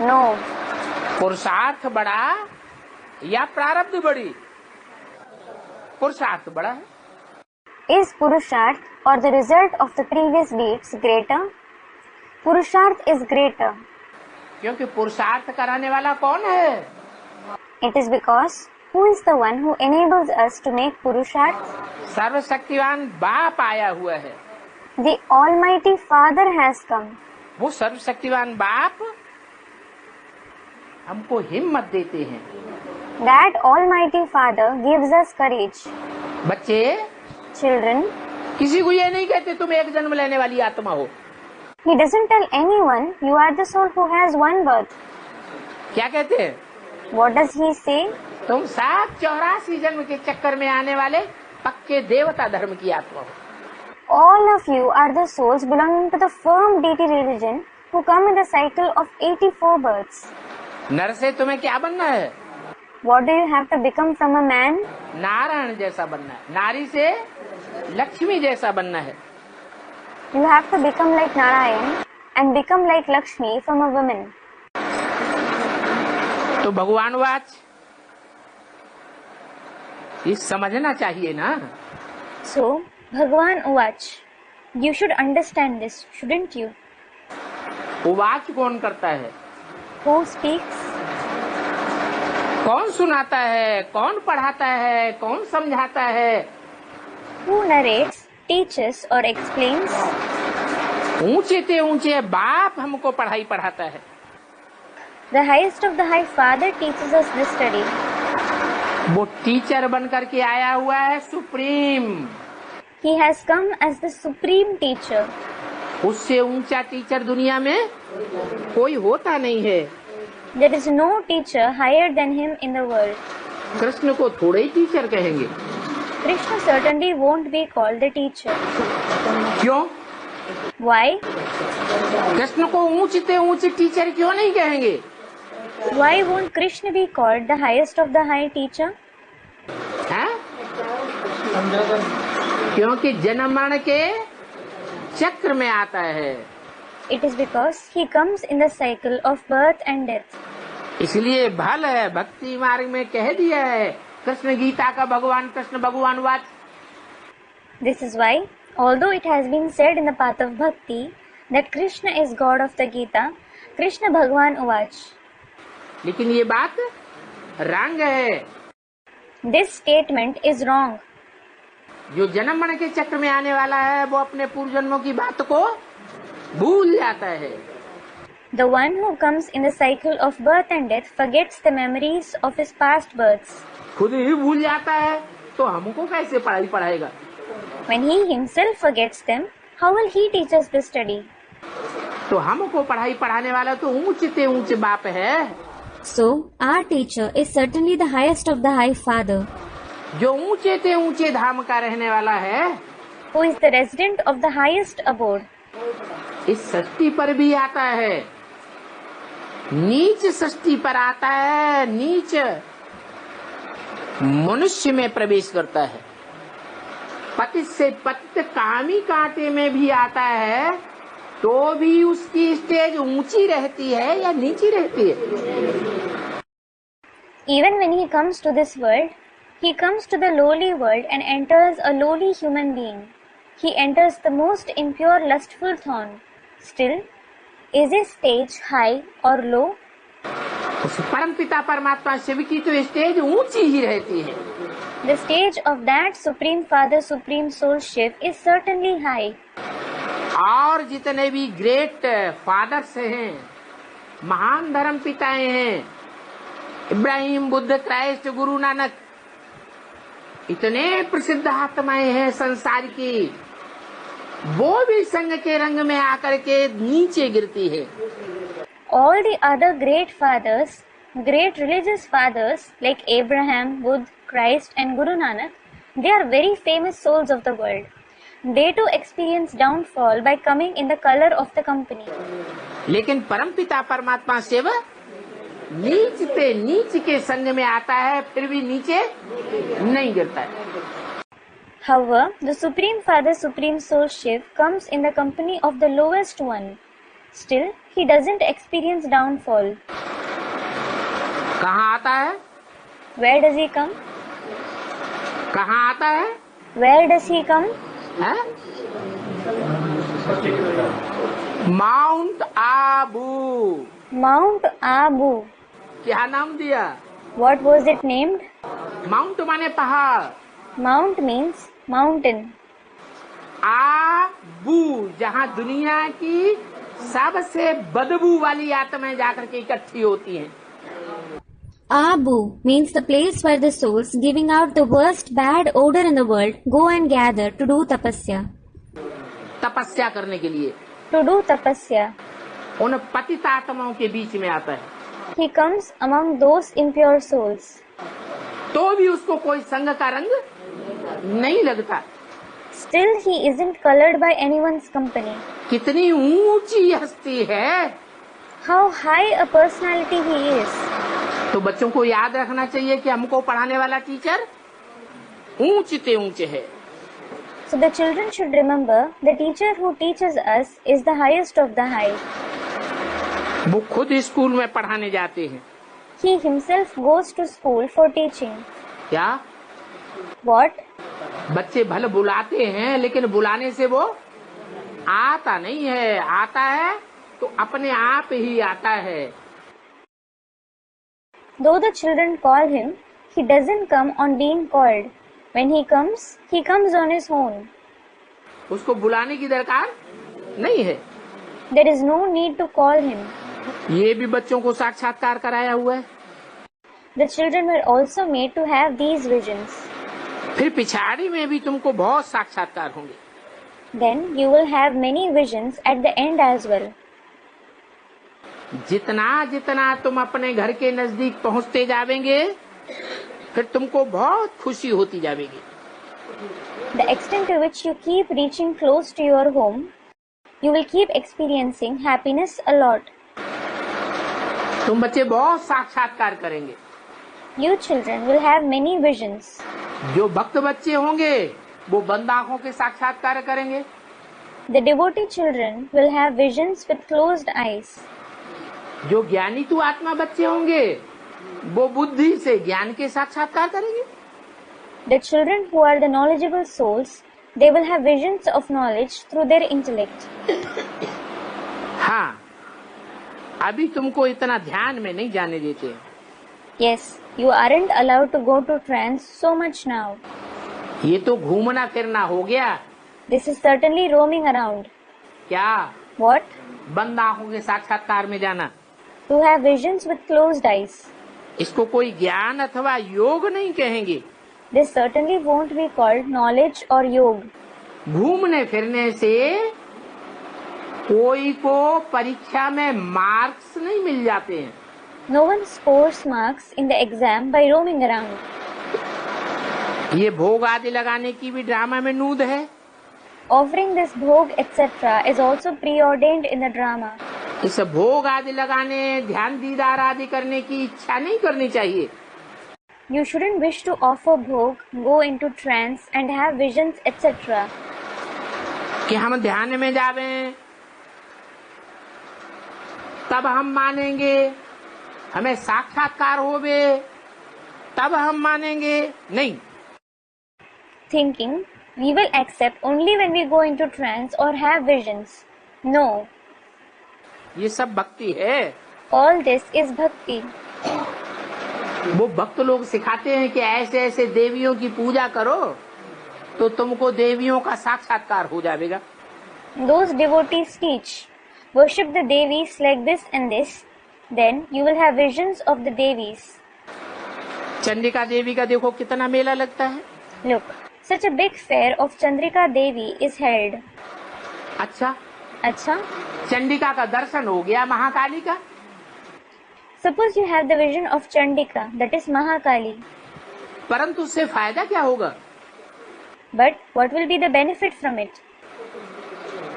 No. पुरुषार्थ बड़ा या प्रारब्ध बड़ी? पुरुषार्थ बड़ा है। Is Purusharth or the result of the previous deeds greater? Purusharth is greater. क्योंकि पुरुषार्थ कराने वाला कौन है? It is because who is the one who enables us to make Purusharth? सर्वशक्तिवान बाप आया हुआ है। The Almighty Father has come. वो सर्वशक्तिवान बाप हमको हिम्मत देते हैं। That Almighty Father gives us courage. बच्चे, Children, किसी को ये नहीं कहते तुम एक जन्म लेने वाली आत्मा हो। He doesn't tell anyone you are the soul who has one birth. क्या कहते हैं? What does he say? तुम 784 जन्म के चक्कर में आने वाले पक्के देवता धर्म की आत्मा हो। All of you are the souls belonging to the firm deity religion who come in the cycle of 84 births. नर से तुम्हें क्या बनना है? What do you have to become from a man? Narayan जैसा बनना है। नारी से लक्ष्मी जैसा बनना है। You have to become like Narayan and become like Lakshmi from a woman. तो भगवान वाच ये समझना चाहिए ना। So, Bhagwan Uvach, you should understand this, shouldn't you? उवाच कौन करता है? Who speaks? कौन सुनाता है? कौन पढ़ाता है? कौन समझाता है? Who narrates, teaches or explains? ऊंचे ते ऊंचे बाप हमको पढ़ाई पढ़ाता है। The highest of the high Father teaches us this study. वो टीचर बन करके आया हुआ है supreme. He has come as the supreme teacher. उससे ऊंचा टीचर दुनिया में कोई होता नहीं है। There is no teacher higher than him in the world. Krishna को थोड़े ही टीचर कहेंगे। Krishna certainly won't be called the teacher. क्यों? Why? कृष्ण को ऊंचे ऊंचे टीचर क्यों नहीं कहेंगे? Why won't Krishna be called the highest of the high teacher? हैं? क्योंकि जन्म मरण के चक्र में आता है। It is because he comes in the cycle of birth and death. इसलिए भल है भक्ति मार्ग में कह दिया है कृष्ण गीता का भगवान कृष्ण भगवान watch. This is why, although it has been said in the path of bhakti that Krishna is God of the Gita, Krishna Bhagwan Uvach. लेकिन ये बात रंग है। This statement is wrong. जो जन्म मरण के चक्र में आने वाला है वो अपने पूर्व जन्मों की बात को भूल जाता है। The one who comes in the cycle of birth and death forgets the memories of his past births. खुद ही भूल जाता है तो हमको कैसे पढ़ाई पढ़ाएगा? When he himself forgets them, how will he teach us this study? तो हमको पढ़ाई पढ़ाने वाला तो ऊंचे ते ऊंचे बाप है। So, our teacher is certainly the highest of the high Father, जो ऊंचे ते ऊंचे धाम का रहने वाला है। who is the resident of the highest abode. इस सृष्टि पर भी आता है, नीच सृष्टि पर आता है, नीच मनुष्य में प्रवेश करता है। पतित से पतित कामी कांटे में भी आता है तो भी उसकी स्टेज ऊंची रहती है या नीची रहती है? Even when he comes to this world, he comes to the lowly world and enters a lowly human being. He enters the most impure lustful thorn. Still, is his stage high or low? उस परम पिता परमात्मा शिव की तो stage ऊंची ही रहती है। The stage of that Supreme Father, Supreme Soul Shiv is certainly high. और जितने भी ग्रेट फादर्स हैं, महान धर्म पिताएं हैं, इब्राहिम, बुद्ध, क्राइस्ट, गुरु नानक, इतने प्रसिद्ध आत्माएं हैं संसार की, वो भी संग के रंग में आकर के नीचे गिरती है। All the other great fathers, great religious fathers like Abraham, Buddha, Christ and Guru Nanak, they are very famous souls of the world. They too experience downfall by coming in the color of the company. लेकिन परमपिता परमात्मा शिव नीच पे नीच के संग में आता है, फिर भी नीचे नहीं गिरता है। However, the Supreme Father, Supreme Soul Shiv, comes in the company of the lowest one. Still, he doesn't experience downfall. कहाँ आता है? Where does he come? कहाँ आता है? Where does he come? है? माउंट आबू। Mount Abu. क्या नाम दिया? What was it named? Mount माने पहाड़, Mount means mountain. आबू जहाँ दुनिया की सबसे बदबू वाली आत्माएं जाकर के इकट्ठी होती हैं। Abu means the place where the souls giving out the worst bad odor in the world go and gather to do tapasya. तपस्या करने के लिए To do tapasya, उन पतित आत्माओं के बीच में आता है, he comes among those impure souls. तो भी उसको कोई संग का रंग नहीं लगता। Still, he isn't colored by anyone's company. कितनी ऊंची हस्ती है। How high a personality he is. तो बच्चों को याद रखना चाहिए कि हमको पढ़ाने वाला टीचर ऊंचे ऊंचे है। So the children should remember the teacher who teaches us is the highest of the high. वो खुद स्कूल में पढ़ाने जाते हैं। He himself goes to school for teaching. क्या? What? बच्चे भले बुलाते हैं, लेकिन बुलाने से वो आता नहीं है। आता है तो अपने आप ही आता है। Though the children call him, he doesn't come on being called. When he comes on his own. उसको बुलाने की दरकार नहीं है। There is no need to call him. ये भी बच्चों को साक्षात्कार कराया हुआ है। The children were also made to have these visions. फिर पिछाड़ी में भी तुमको बहुत साक्षात्कार होंगे। Then you will have many visions at the end as well. जितना जितना तुम अपने घर के नजदीक पहुंचते जावेंगे, फिर तुमको बहुत खुशी होती जाएगी। The extent to which you keep reaching close to your home, you will keep experiencing happiness a lot. तुम बच्चे बहुत साक्षात्कार करेंगे। You children will have many visions. जो भक्त बच्चे होंगे वो बंद आंखों के साक्षात्कार करेंगे। The devotee children will have visions with closed eyes. जो ज्ञानी तू आत्मा बच्चे होंगे वो बुद्धि से ज्ञान के साक्षात्कार करेंगे। The children who are the knowledgeable souls, they will have visions of knowledge through their intellect. हाँ, अभी तुमको इतना ध्यान में नहीं जाने देते। Yes, you aren't allowed to go to trance so much now. ये तो घूमना फिरना हो गया। This is certainly roaming around. क्या? What? बंद आंखों के साक्षात्कार में जाना। To have visions with closed eyes. इसको कोई ज्ञान अथवा योग नहीं कहेंगे। This certainly won't be called knowledge or yoga. घूमने फिरने से कोई को परीक्षा में मार्क्स नहीं मिल जाते हैं। No one scores marks in the exam by roaming around. ये भोग आदि लगाने की भी ड्रामा में नूद है। Offering this bhog etc. is also preordained in the drama. इस भोग आदि लगाने, ध्यान दीदार आदि करने की इच्छा नहीं करनी चाहिए। You shouldn't wish to offer bhog, go into trance and have visions etc. कि हम ध्यान में जावें तब हम मानेंगे, हमें साक्षात्कार होवे तब हम मानेंगे, नहीं। Thinking we will accept only when we go into trance or have visions. No. ये सब भक्ति है। All this is bhakti. वो भक्त लोग सिखाते हैं कि ऐसे ऐसे देवियों की पूजा करो तो तुमको देवियों का साक्षात्कार हो जाएगा। Those devotees teach, worship the Devis like this and this, then you will have visions of the Devis. Chandika देवी का देखो कितना मेला लगता है। Look, such a big fair of Chandrika Devi is held. अच्छा, Acha, चंडिका का दर्शन हो गया, महाकाली का। suppose you have the vision of Chandika, that is Mahakali. परंतु उससे फायदा क्या होगा? But what will be the benefit from it?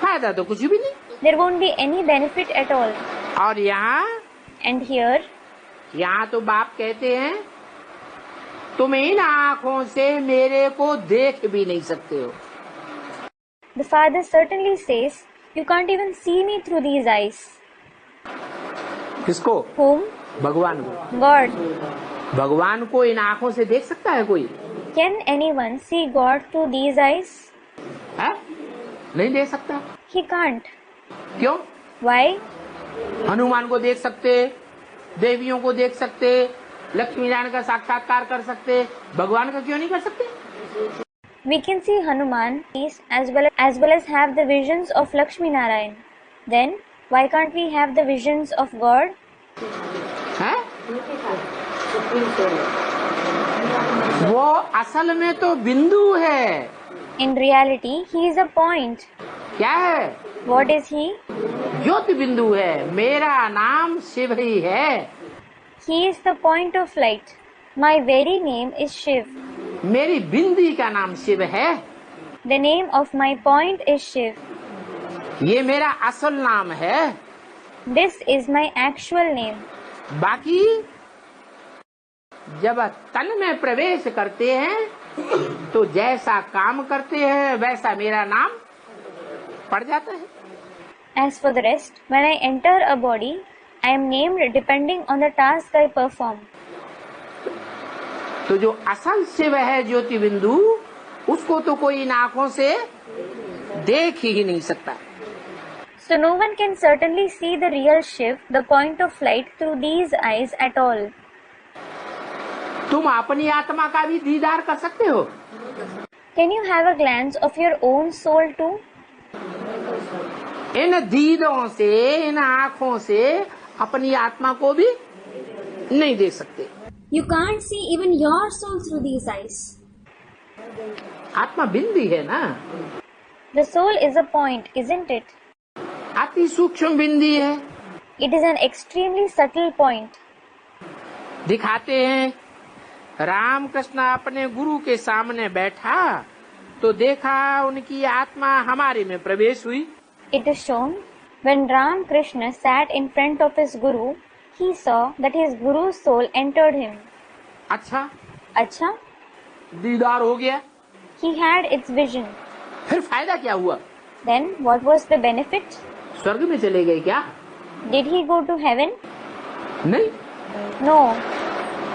फायदा तो कुछ भी नहीं। There won't be any benefit at all. और यहाँ And here, तो बाप कहते हैं तुम इन आँखों से मेरे को देख भी नहीं सकते हो। The Father certainly says, you can't even see me through these eyes. किसको? Whom? भगवान को। God. भगवान को इन आँखों से देख सकता है कोई? Can anyone see God through these eyes? है? नहीं देख सकता। He can't. क्यों? Why? हनुमान को देख सकते, देवियों को देख सकते, लक्ष्मी नारायण का साक्षात्कार कर सकते, भगवान का क्यों नहीं कर सकते? We can see Hanuman as well as have the visions of Lakshmi Narayan. Then why can't we have the visions of God? है? वो असल में तो बिंदु है। In reality, he is a point. क्या है? What is he? ज्योति बिंदु है। मेरा नाम शिव ही है। He is the point of light. My very name is Shiv. मेरी बिंदी का नाम शिव है। The name of my point is Shiv. ये मेरा असल नाम है। This is my actual name. बाकी जब तन में प्रवेश करते हैं तो जैसा काम करते हैं वैसा मेरा नाम पड़ जाता है। As for the rest, when I enter a body, I am named depending on the task I perform. तो जो असल शिव है ज्योति बिंदु, उसको तो कोई इन आँखों से देख ही नहीं सकता। So no one can certainly see the real Shiv, the point of light, through these eyes at all. तुम अपनी आत्मा का भी दीदार कर सकते हो? Can you have a glance of your own soul too? इन दीदों से, इन आँखों से अपनी आत्मा को भी नहीं देख सकते। You can't see even your soul through these eyes. आत्मा बिंदी है ना? The soul is a point, isn't it? अति सूक्ष्म बिंदी है। It is an extremely subtle point. दिखाते हैं राम कृष्ण अपने गुरु के सामने बैठा तो देखा उनकी आत्मा हमारे में प्रवेश हुई। It is shown when Ram Krishna sat in front of his guru, he saw that his guru's soul entered him. अच्छा, अच्छा? दीदार हो गया। He had its vision. फिर फायदा क्या हुआ? Then what was the benefit? स्वर्ग में चले गए क्या? Did he go to heaven? नहीं। No.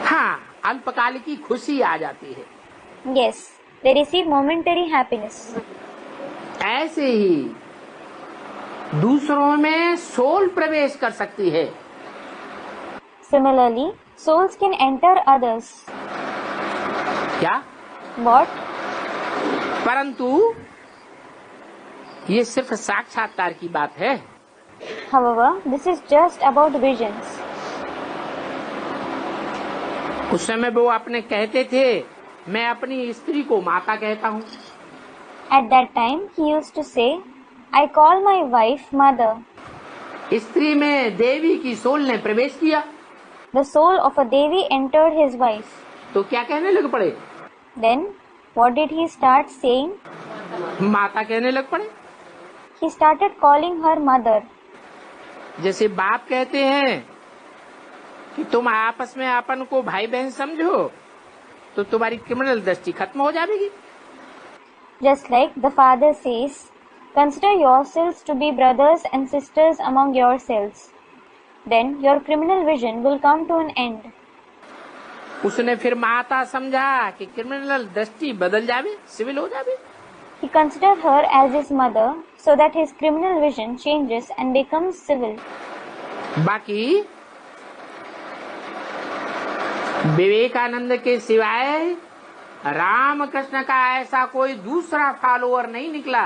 हाँ, अल्पकाल की खुशी आ जाती है। Yes, they receive momentary happiness. ऐसे ही दूसरों में सोल प्रवेश कर सकती है। Similarly, souls can enter others. क्या? What? परंतु ये सिर्फ साक्षात्कार की बात है। However, this is just about visions. उस समय वो अपने कहते थे, मैं अपनी स्त्री को माता कहता हूँ। At that time, he used to say, I call my wife mother. स्त्री में देवी की सोल ने प्रवेश किया। The soul of a Devi entered his wife. तो क्या कहने लग पड़े? Then, what did he start saying? माता कहने लग पड़े। He started calling her mother. जैसे बाप कहते हैं कि तुम आपस में अपन को भाई बहन समझो तो तुम्हारी क्रिमिनल दृष्टि खत्म हो जाएगी। Just like the father says, consider yourselves to be brothers and sisters among yourselves. Then your criminal vision will come to an end. उसने फिर माता समझा कि क्रिमिनल दृष्टि बदल जावे, सिविल हो जावे। He considered her as his mother so that his criminal vision changes and becomes civil. बाकी विवेकानंद के सिवाय राम कृष्ण का ऐसा कोई दूसरा फॉलोअर नहीं निकला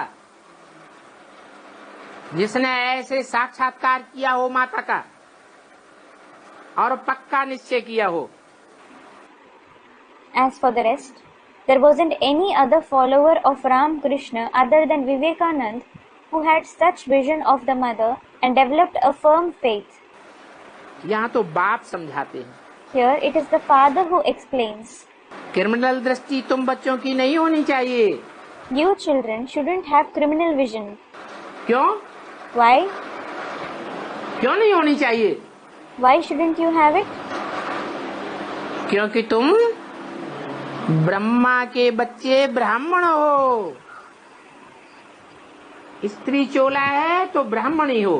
जिसने ऐसे साक्षात्कार किया हो माता का और पक्का निश्चय किया हो। As for the rest, there wasn't any other follower of Ram Krishna other than Vivekanand who had such vision of the mother and developed a firm faith. यहाँ तो बाप समझाते हैं। Here it is the father who explains. Criminal दृष्टि तुम बच्चों की नहीं होनी चाहिए। You children shouldn't have criminal vision. क्यों? Why? क्यों नहीं होनी चाहिए? Why shouldn't you have it? क्योंकि तुम ब्रह्मा के बच्चे ब्राह्मण हो, स्त्री चोला है तो ब्राह्मण ही हो,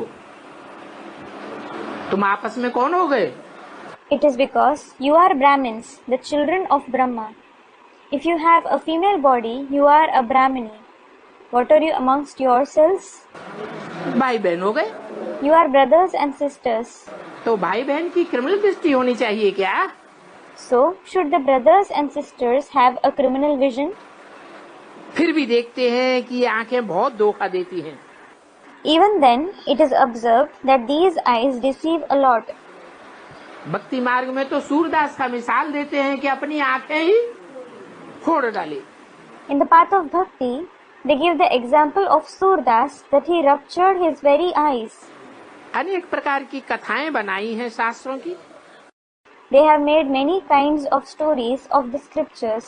तुम आपस में कौन हो गए? It is because you are Brahmins, the children of Brahma. If you have a female body, you are a Brahmini. What are you amongst yourselves? भाई बहन हो गए। You are brothers and sisters. तो भाई बहन की क्रिमिनल दृष्टि होनी चाहिए क्या? So, should the brothers and sisters have a criminal vision? फिर भी देखते हैं कि ये आंखें बहुत धोखा देती हैं। Even then, it is observed that these eyes deceive a lot. भक्ति मार्ग में तो सूरदास का मिसाल देते हैं कि अपनी आंखें ही फोड़ डाली। In the path of bhakti, they give the example of Surdas that he ruptured his very eyes. अनेक प्रकार की कथाएं बनाई हैं शास्त्रों की। They have made many kinds of stories of the scriptures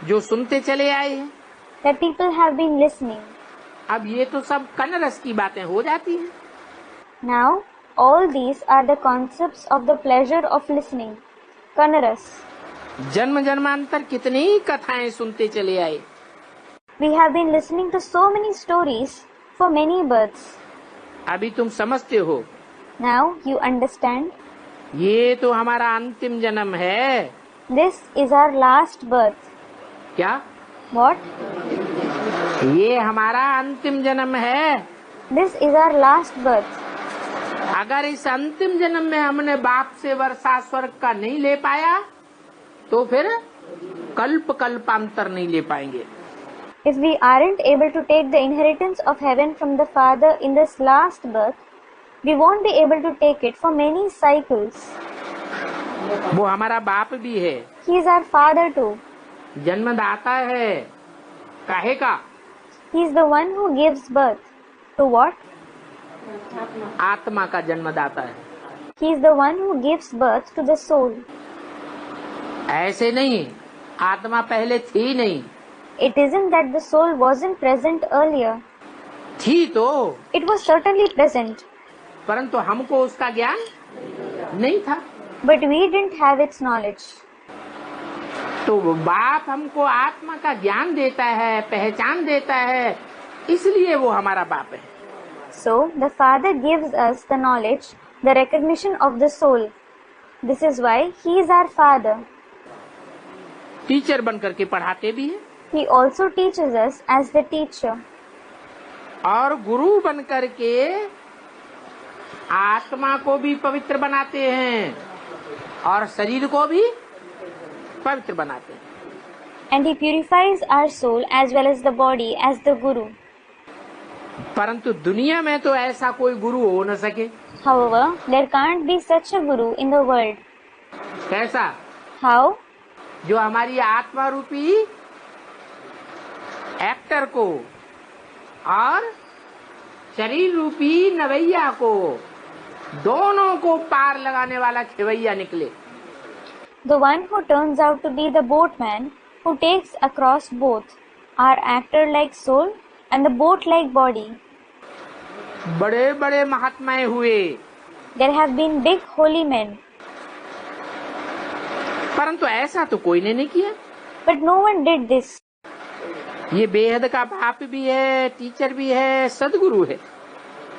जो सुनते चले आए हैं। that people have been listening. अब ये तो सब कनरस की बातें हो जाती हैं। Now, all these are the concepts of the pleasure of listening. Kanaras. जन्म जन्मांतर कितनी ही कथाएं सुनते चले आए। We have been listening to so many stories for many births. अभी तुम समझते हो। Now you understand. ये तो हमारा अंतिम जन्म है। This is our last birth. क्या? What? ये हमारा अंतिम जन्म है। This is our last birth. अगर इस अंतिम जन्म में हमने बाप से वर्षा स्वर्ग का नहीं ले पाया तो फिर कल्प कल्पांतर नहीं ले पाएंगे। If we aren't able to take the inheritance of heaven from the Father in this last birth, we won't be able to take it for many cycles. वो हमारा बाप भी है। He is our Father too. जन्मदाता है। काहे का? He is the one who gives birth. To what? आत्मा का जन्मदाता है। He is the one who gives birth to the soul. ऐसे नहीं, आत्मा पहले थी नहीं। It isn't that the soul wasn't present earlier. थी तो, It was certainly present, परंतु हमको उसका ज्ञान नहीं था। but we didn't have its knowledge. तो बाप हमको आत्मा का ज्ञान देता है, पहचान देता है, इसलिए वो हमारा बाप है। So, the Father gives us the knowledge, the recognition of the soul. This is why He is our Father. Teacher बन करके पढ़ाते भी हैं He also teaches us as the teacher. और गुरु बन करके आत्मा को भी पवित्र बनाते हैं और शरीर को भी पवित्र बनाते हैं। And He purifies our soul as well as the body as the Guru. परंतु दुनिया में तो ऐसा कोई गुरु हो न सके। However, there can't be such a Guru in the world. कैसा? How? जो हमारी आत्मा रूपी एक्टर को और शरीर रूपी नवैया को, दोनों को पार लगाने वाला खेवैया निकले। The one who turns out to be the boatman who takes across both our actor-like soul and the boat-like body. बड़े बड़े महात्माएं हुए, There have been big holy men, परंतु ऐसा तो कोई ने नहीं किया। but no one did this. ये बेहद का बाप भी है, टीचर भी है, सदगुरु है।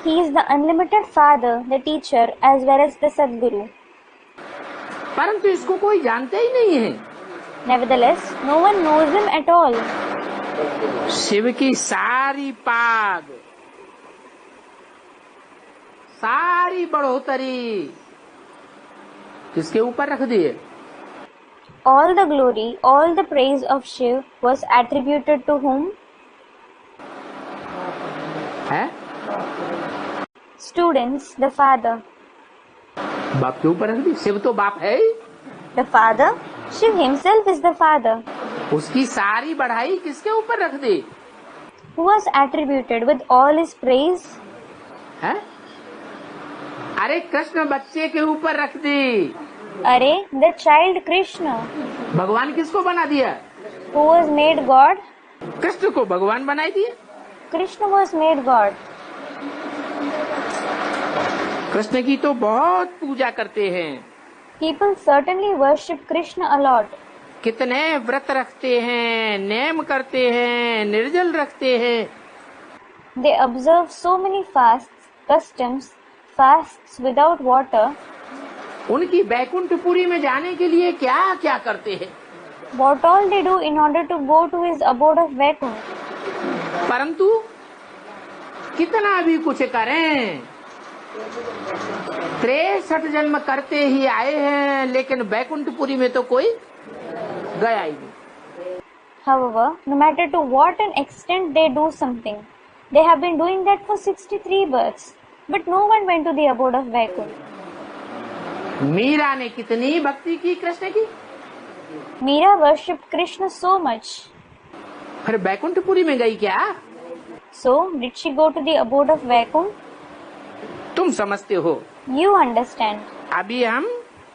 He is the unlimited Father, the teacher, as well as the Sadguru. परंतु इसको कोई जानते ही नहीं है। Nevertheless, no one knows him at all. Shiv की सारी पाग, सारी बढ़ोतरी किसके ऊपर रख दिए? All the glory, all the praise of Shiv was attributed to whom? है? Students, the Father. बाप के ऊपर रख दी। शिव तो बाप है ही। The Father? Shiv himself is the Father. उसकी सारी बढ़ाई किसके ऊपर रख दी? Who was attributed with all his praise? है? अरे कृष्ण बच्चे के ऊपर रख दी। Are, the child Krishna, भगवान किसको बना दिया? who was made God? Krishna को भगवान बनाई दिया। Krishna was made God. Krishna की तो बहुत पूजा करते हैं। People certainly worship Krishna a lot. कितने व्रत रखते हैं, नेम करते हैं, निर्जल रखते हैं। They observe so many fasts, customs, fasts without water. उनकी बैकुंठपुरी में जाने के लिए क्या क्या करते हैं। What all they do in order to go to his abode of Vaikuntha. परंतु कितना भी कुछ करें, 63 जन्म करते ही आए हैं, लेकिन बैकुंठपुरी में तो कोई गया ही नहीं। However, no matter to what an extent they do something, they have been doing that for 63 births, but no one went to the abode of Vaikuntha. Meera ने कितनी भक्ति की कृष्ण की, Meera worshipped Krishna so much. फिर बैकुंठपुरी में गई क्या? So, did she go to the abode of Vaikuntha? तुम समझते हो। You understand. अभी हम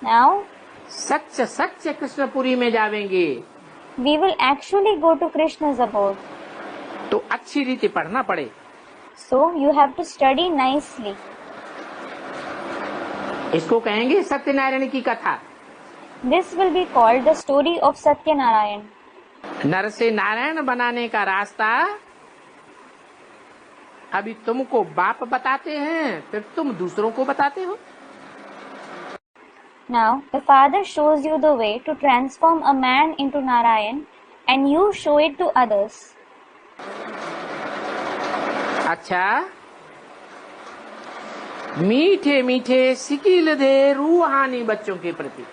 Now, सच्चे सच्चे कृष्णपुरी में जावेंगे, we will actually go to Krishna's abode. तो अच्छी रीति पढ़ना पड़े। So, you have to study nicely. इसको कहेंगे सत्यनारायण की कथा। This will be called the story of Satyanarayan. नर से नारायण बनाने का रास्ता अभी तुमको बाप बताते हैं, फिर तुम दूसरों को बताते हो। Now, the father shows you the way to transform a man into Narayan and you show it to others. अच्छा, मीठे मीठे सिकील दे रूहानी बच्चों के प्रति।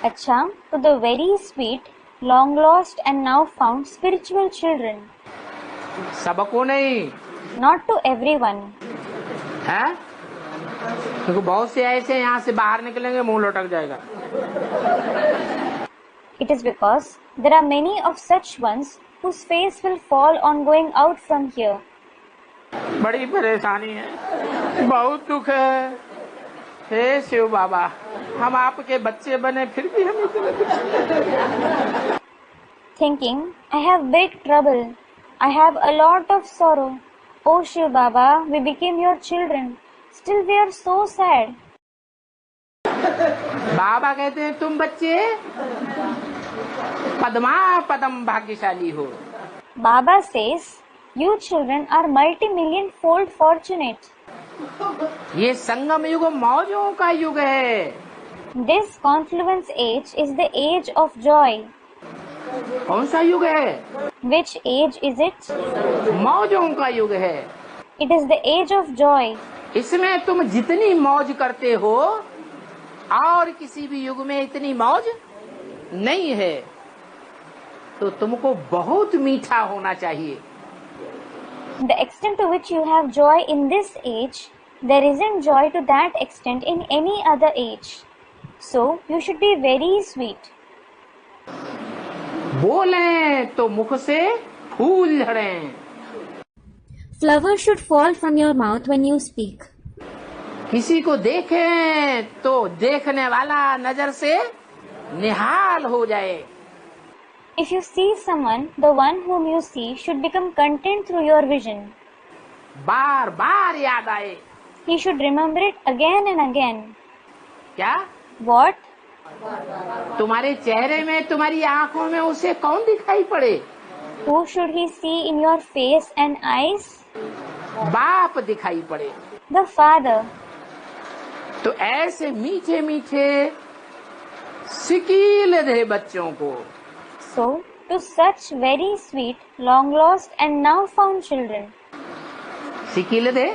Acha, to the very sweet, long lost and now found spiritual children. सबको नहीं Not to everyone. है, क्योंकि बहुत से ऐसे यहाँ से बाहर निकलेंगे मुंह लटक जाएगा। It is because there are many of such ones whose face will fall on going out from here. बड़ी परेशानी है, बहुत दुख है। हे शिव बाबा, हम आपके बच्चे बने फिर भी हम इतने Thinking, I have big trouble. I have a lot of sorrow. Oh Shiv Baba, we became your children. Still we are so sad. बाबा कहते हैं तुम बच्चे पद्मा पदम भाग्यशाली हो। Baba says, you children are multi-million fold fortunate. ये संगम युग मौजों का युग है। This confluence age is the age of joy. कौन सा युग है? Which age is it? मौजों का युग है। It is the age of joy. इसमें तुम जितनी मौज करते हो और किसी भी युग में इतनी मौज नहीं है, तो तुमको बहुत मीठा होना चाहिए। The extent to which you have joy in this age, there isn't joy to that extent in any other age. So, you should be very sweet. बोलें तो मुख से फूल झड़ें। Flowers should fall from your mouth when you speak. किसी को देखें तो देखने वाला नजर से निहाल हो जाए। If you see someone, the one whom you see should become content through your vision. बार बार याद आए। He should remember it again and again. क्या? What? तुम्हारे चेहरे में, तुम्हारी आंखों में उसे कौन दिखाई पड़े? Who should he see in your face and eyes? बाप दिखाई पड़े। The Father. तो ऐसे मीठे मीठे सिकील दे बच्चों को, So, to such very sweet, long lost and now found children. सिकील दे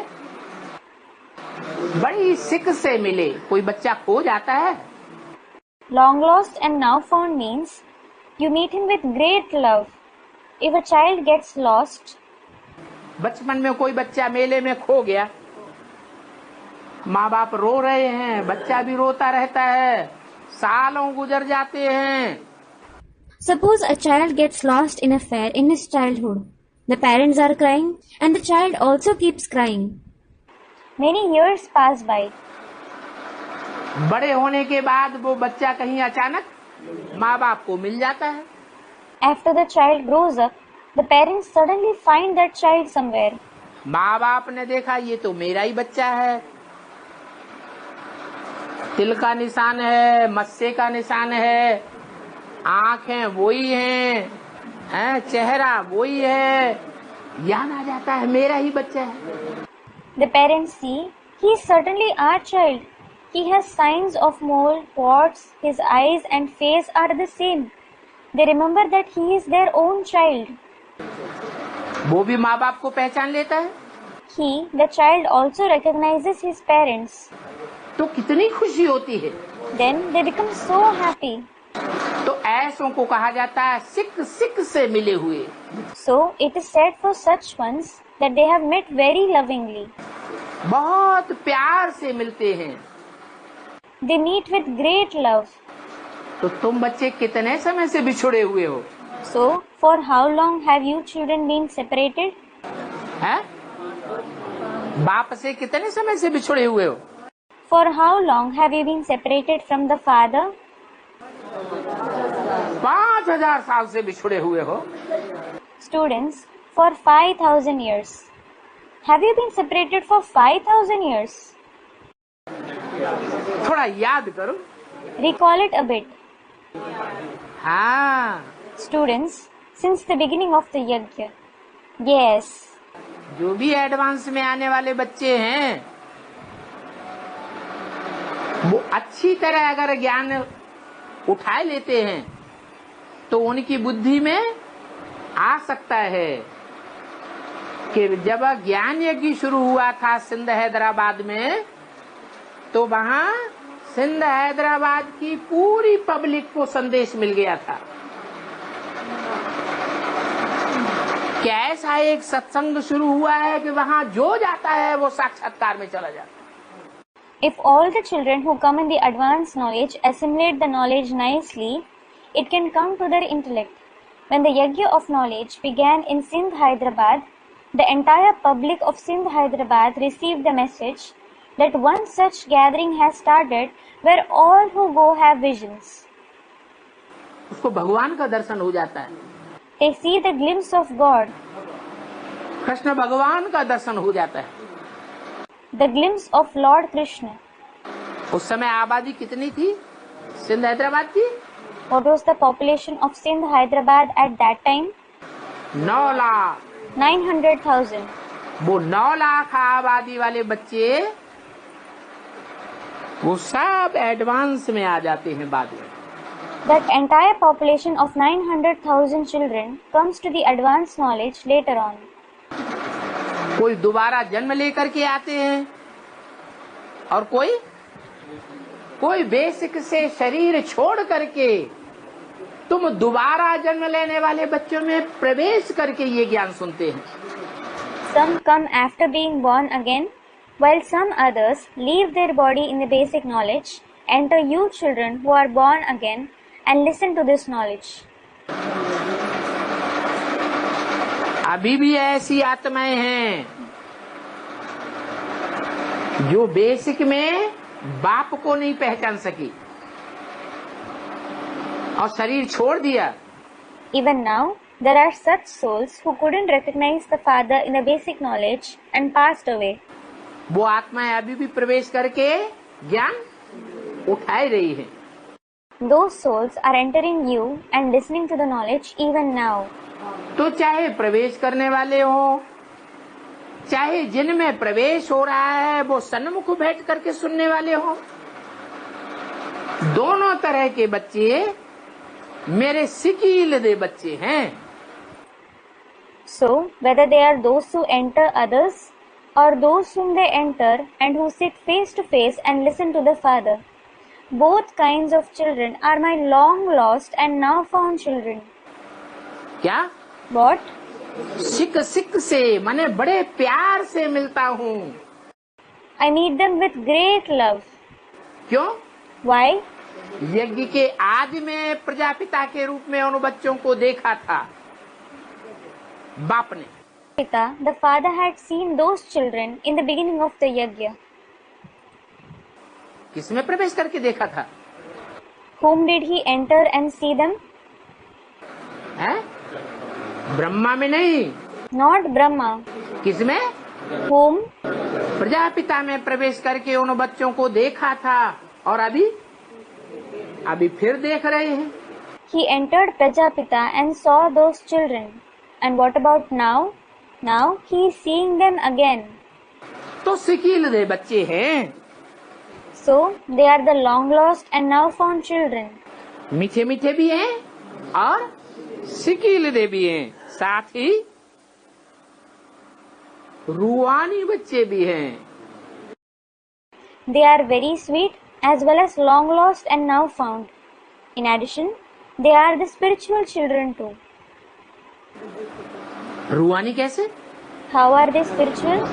बड़ी सिक से मिले। कोई बच्चा खो जाता है, Long lost and now found means you meet him with great love. If a child gets lost, बचपन में कोई बच्चा मेले में खो गया, माँ बाप रो रहे हैं, बच्चा भी रोता रहता है, सालों गुजर जाते हैं। suppose a child gets lost in a fair in his childhood. The parents are crying and the child also keeps crying. Many years pass by. बड़े होने के बाद वो बच्चा कहीं अचानक माँ बाप को मिल जाता है। After the child grows up, the parents suddenly find that child somewhere. माँ बाप ने देखा ये तो मेरा ही बच्चा है, तिल का निशान है, मस्से का निशान है, आंखें वही हैं, चेहरा वही है, याद आ जाता है मेरा ही बच्चा है। The parents see, he is certainly our child. He has signs of mole, warts, his eyes and face are the same. They remember that he is their own child. वो भी माँ बाप को पहचान लेता है। He, the child, also recognizes his parents. तो कितनी खुशी होती है। Then they become so happy. तो ऐसों को कहा जाता है सिक सिक से मिले हुए। So it is said for such ones that they have met very lovingly. बहुत प्यार से मिलते हैं। They meet with great love. तो तुम बच्चे कितने समय से बिछुड़े हुए हो? So for how long have you children been separated? हैं? बाप से कितने समय से बिछुड़े हुए हो? For how long have you been separated from the father? 5000 साल से बिछुड़े हुए हो। Students, for 5000 years. Have you been separated for 5000 years? थोड़ा याद करो। Recall it a bit. हाँ, Students, since the beginning of the yajna. Yes. जो भी एडवांस में आने वाले बच्चे हैं वो अच्छी तरह अगर ज्ञान उठा लेते हैं तो उनकी बुद्धि में आ सकता है कि जब ज्ञान यज्ञ शुरू हुआ था सिंध हैदराबाद में, तो वहाँ सिंध हैदराबाद की पूरी पब्लिक को संदेश मिल गया था कि ऐसा एक सत्संग शुरू हुआ है कि वहाँ जो जाता है वो साक्षात्कार में चला जाता है। If all the children who come in the advanced knowledge assimilate the knowledge nicely, it can come to their intellect. When the Yajna of knowledge began in Sindh, Hyderabad, the entire public of Sindh, Hyderabad received the message that one such gathering has started where all who go have visions. उसको भगवान का दर्शन हो जाता है। They see the glimpse of God. Krishna भगवान का दर्शन हो जाता है। The glimpse of Lord Krishna. उस समय आबादी कितनी थी सिंध हैदराबाद की? What was the population of Sindh, Hyderabad at that time? 9 lakh. 900,000. वो 9 लाख आबादी वाले बच्चे वो सब एडवांस में आ जाते हैं बाद में। That entire population of 900,000 children comes to the advanced knowledge later on. कोई दोबारा जन्म लेकर के आते हैं और कोई बेसिक से शरीर छोड़ करके तुम दोबारा जन्म लेने वाले बच्चों में प्रवेश करके ये ज्ञान सुनते हैं। Some come after being born again, while some others leave their body in the basic knowledge, enter you children who are born again and listen to this knowledge. अभी भी ऐसी आत्माएं हैं जो बेसिक में बाप को नहीं पहचान सकी और शरीर छोड़ दिया। Even now, there are such souls who couldn't recognize the Father in the basic knowledge and passed away. वो आत्माएं अभी भी प्रवेश करके ज्ञान उठा रही हैं। Those souls are entering you and listening to the knowledge even now. तो चाहे प्रवेश करने वाले हो, चाहे जिनमें प्रवेश हो रहा है वो सन्मुख बैठ करके सुनने वाले हो, दोनों तरह के बच्चे मेरे सिकील दे बच्चे हैं। So, whether they are those who enter others or those whom they enter and who sit face to face and listen to the Father, both kinds of children are my long lost and now found children. क्या? What? सिक सिक से माने बड़े प्यार से मिलता हूँ। I meet them with great love. क्यों? Why? यज्ञ के आदि में प्रजापिता के रूप में उन बच्चों को देखा था बाप ने। Pita, the father had seen those children in the beginning of the yajna. किसमें प्रवेश करके देखा था? Whom did he enter and see them? है? ब्रह्मा में नहीं। Not Brahma. किसमें? Whom? प्रजापिता में प्रवेश करके उन बच्चों को देखा था और अभी फिर देख रहे हैं। He entered Prajapita and saw those children. And what about now? Now he is seeing them again. तो सिकील दे बच्चे हैं, So they are the long lost and now found children. मीठे मीठे भी हैं और सिकील दे भी हैं, साथ ही रूहानी बच्चे भी हैं. They are very sweet as well as long lost and now found. In addition, they are the spiritual children too. रूहानी कैसे? How are they spiritual?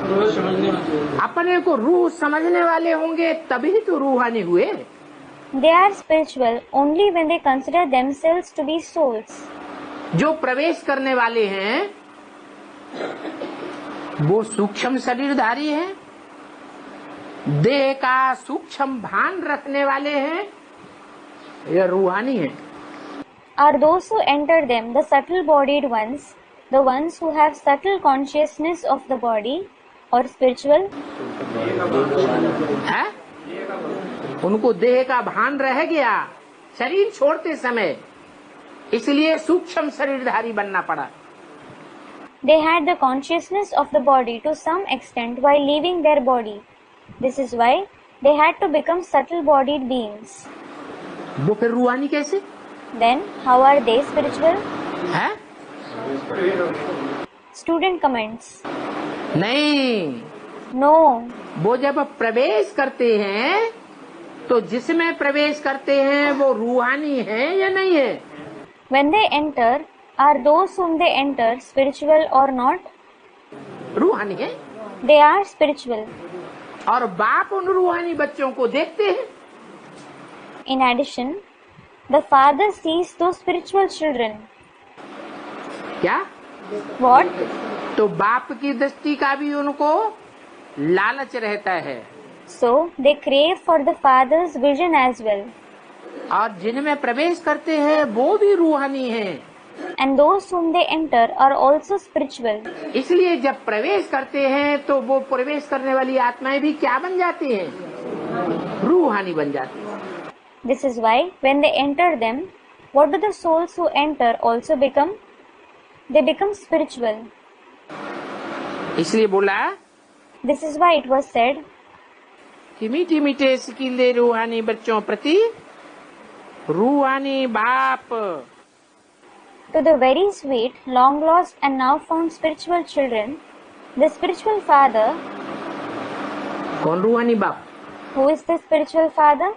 अपने को रूह समझने वाले होंगे तभी तो रूहानी हुए. They are spiritual only when they consider themselves to be souls. जो प्रवेश करने वाले हैं वो सूक्ष्म शरीरधारी हैं, देह का सूक्ष्म भान रखने वाले हैं, ये रूहानी है. Are those who enter them the subtle bodied ones, the ones who have subtle consciousness of the body, or spiritual? है? उनको देह का भान रह गया शरीर छोड़ते समय, इसलिए सूक्ष्म शरीरधारी बनना पड़ा. They had the consciousness of the body to some extent while leaving their body. This is why they had to become subtle bodied beings. वो फिर रूहानी कैसे? Then how are they spiritual? है? Student comments. नहीं, No. वो जब प्रवेश करते हैं तो जिसमें प्रवेश करते हैं वो रूहानी है या नहीं है? When they enter, are those whom they enter spiritual or not? रूहानी है. They are spiritual. और बाप उन रूहानी बच्चों को देखते हैं. In addition, the father sees those spiritual children. क्या? What? तो बाप की दृष्टि का भी उनको लालच रहता है. So they crave for the father's vision as well. और जिनमें प्रवेश करते हैं वो भी रूहानी हैं. And those whom they enter are also spiritual. इसलिए जब प्रवेश करते हैं तो वो प्रवेश करने वाली आत्माएं भी क्या बन जाती हैं? रूहानी बन जाती हैं. This is why when they enter them, what do the souls who enter also become? They become spiritual. इसलिए बोला This is why it was said, कि मीठे मीठे सिकीले रूहानी बच्चों प्रति रूहानी बाप. to the very sweet, long lost and now found spiritual children, the spiritual father. कौन रूहानी बाप? Who is the spiritual father?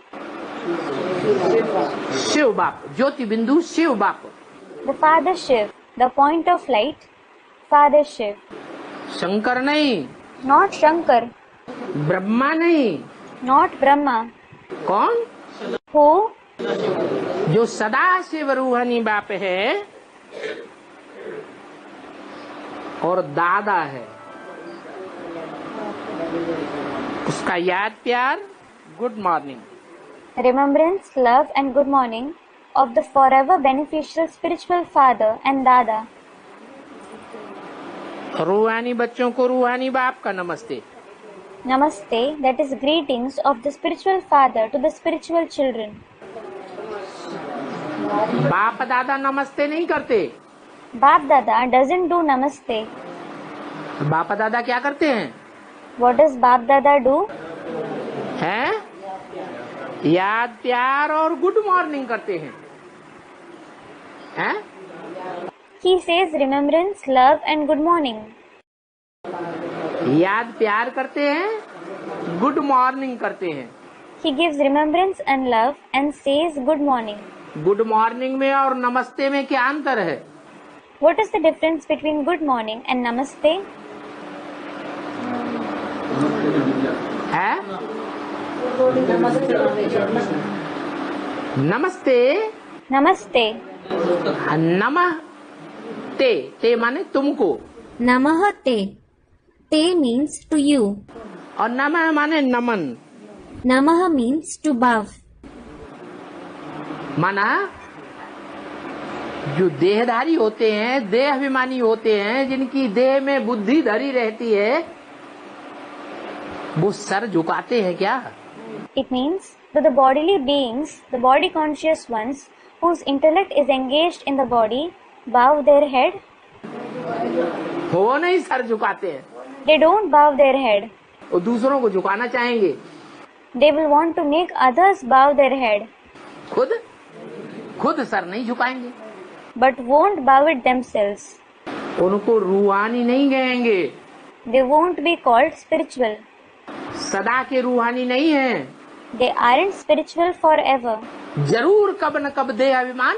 Shiv बाप, ज्योति बिंदु शिव बाप. The father Shiv, the point of light, father Shiv. Shankar नहीं, Not Shankar, ब्रह्मा नहीं. not Brahma. कौन? Who? जो सदा शिव रूहानी बाप है और दादा है. उसका याद प्यार, good morning. Remembrance, love and good morning of the forever beneficial spiritual father and dada. रूहानी बच्चों को रूहानी बाप का नमस्ते. Namaste, that is greetings of the spiritual father to the spiritual children. बाप दादा नमस्ते नहीं करते. Bap Dada doesn't do namaste. बाप दादा क्या करते हैं? What does Bap Dada do? हैं? याद प्यार और गुड मॉर्निंग करते हैं. हैं? He says remembrance, love and good morning. याद प्यार करते हैं, गुड मॉर्निंग करते हैं. He gives remembrance and love and says good morning. Good morning में और नमस्ते में क्या अंतर है? What is the difference between good morning and namaste? है? नमस्ते, Namaste. नमः ते, ते माने तुमको, Namaha te. Te means to you. और नमः माने नमन. Namaha means to bow. माना जो देहधारी होते हैं, देह अभिमानी होते हैं, जिनकी देह में बुद्धि धरी रहती है, वो सर झुकाते हैं क्या? It means that the bodily beings, the body conscious ones whose intellect is engaged in the body bow their head? वो नहीं सर झुकाते हैं, They don't bow their head. वो दूसरों को झुकाना चाहेंगे, They will want to make others bow their head, खुद sir नहीं झुकाएंगे। but won't bow it themselves. उनको रूहानी नहीं कहेंगे, They won't be called spiritual. सदा के रूहानी नहीं है। They aren't spiritual forever. जरूर कब न कब देह अभिमान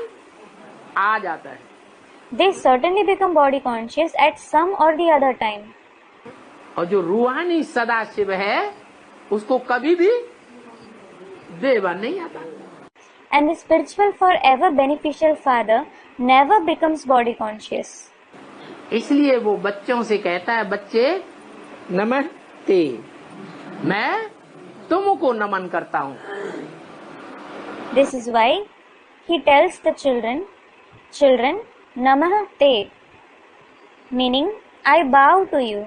आ जाता है। They certainly become body conscious at some or the other time. और जो रूहानी सदाशिव है उसको कभी भी देहभान नहीं आता। And the spiritual forever beneficial father never becomes body conscious. इसलिए वो बच्चों से कहता है, बच्चे नमस्ते, मैं तुमको नमन करता हूँ। This is why he tells the children, children, Namah Te, meaning I bow to you.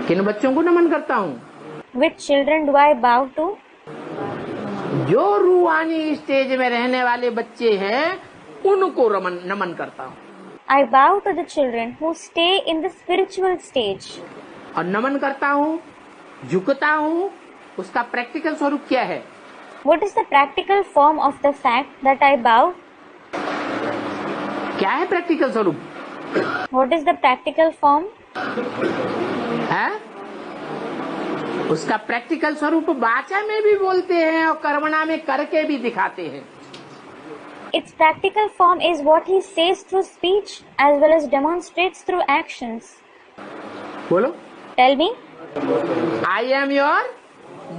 किन बच्चों को नमन करता हूँ? Which children do I bow to? जो रूहानी स्टेज में रहने वाले बच्चे हैं उनको नमन करता हूँ। I bow to the children who stay in the spiritual stage. और नमन करता हूँ, झुकता हूँ, उसका प्रैक्टिकल स्वरूप क्या है? What is the practical form of the fact that I bow? क्या है प्रैक्टिकल स्वरूप? What is the practical form? है? उसका प्रैक्टिकल स्वरूप वाचा में भी बोलते हैं और कर्मणा में करके भी दिखाते हैं। Its practical form is what he says through speech as well as demonstrates through actions. बोलो। Tell me. I am your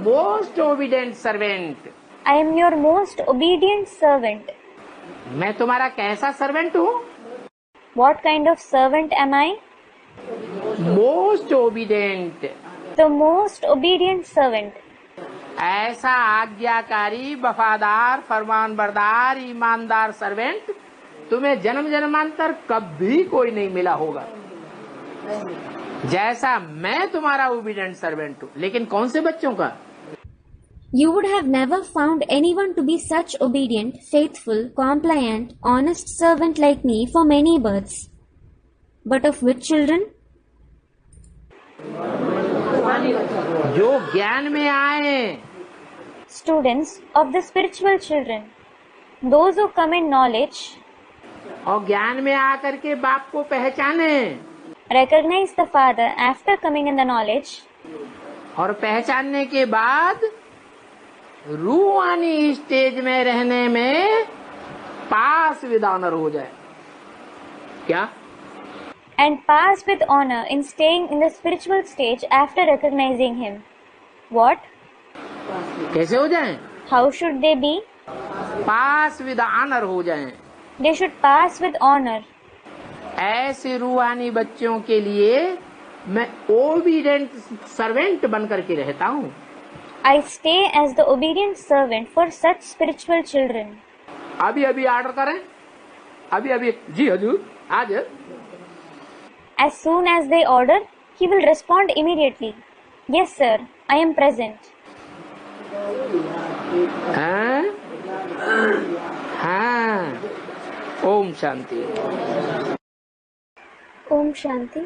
most obedient servant. I am your most obedient servant. मैं तुम्हारा कैसा सर्वेंट हूँ? What kind of servant am I? Most obedient. The most obedient servant. ऐसा आज्ञाकारी, वफादार, फरमानबरदार, ईमानदार servant तुम्हें जन्म जन्मांतर कभी कोई नहीं मिला होगा, जैसा मैं तुम्हारा ओबीडिएंट सर्वेंट हूँ। लेकिन कौन से बच्चों का? You would have never found anyone to be such obedient, faithful, compliant, honest servant like me for many births. But of which children? जो ज्ञान में आए। Students of the spiritual children. Those who come in knowledge. और ज्ञान में आकर के बाप को पहचाने। Recognize the father after coming in the knowledge. और पहचानने के बाद रूहानी स्टेज में रहने में पास विद ऑनर हो जाए। क्या? And pass with honor in staying in the spiritual stage after recognizing him. What? कैसे हो जाएं? How should they be? Pass with honour हो जाएं। They should pass with honor. ऐसे रूहानी बच्चों के लिए मैं ओबीडिएंट सर्वेंट बन करके रहता हूँ। I stay as the obedient servant for such spiritual children. अभी अभी ऑर्डर करें, अभी अभी जी हजूर आज। As soon as they order, he will respond immediately. Yes, sir, I am present. हाँ, हाँ, ओम शांति। Om Shanti.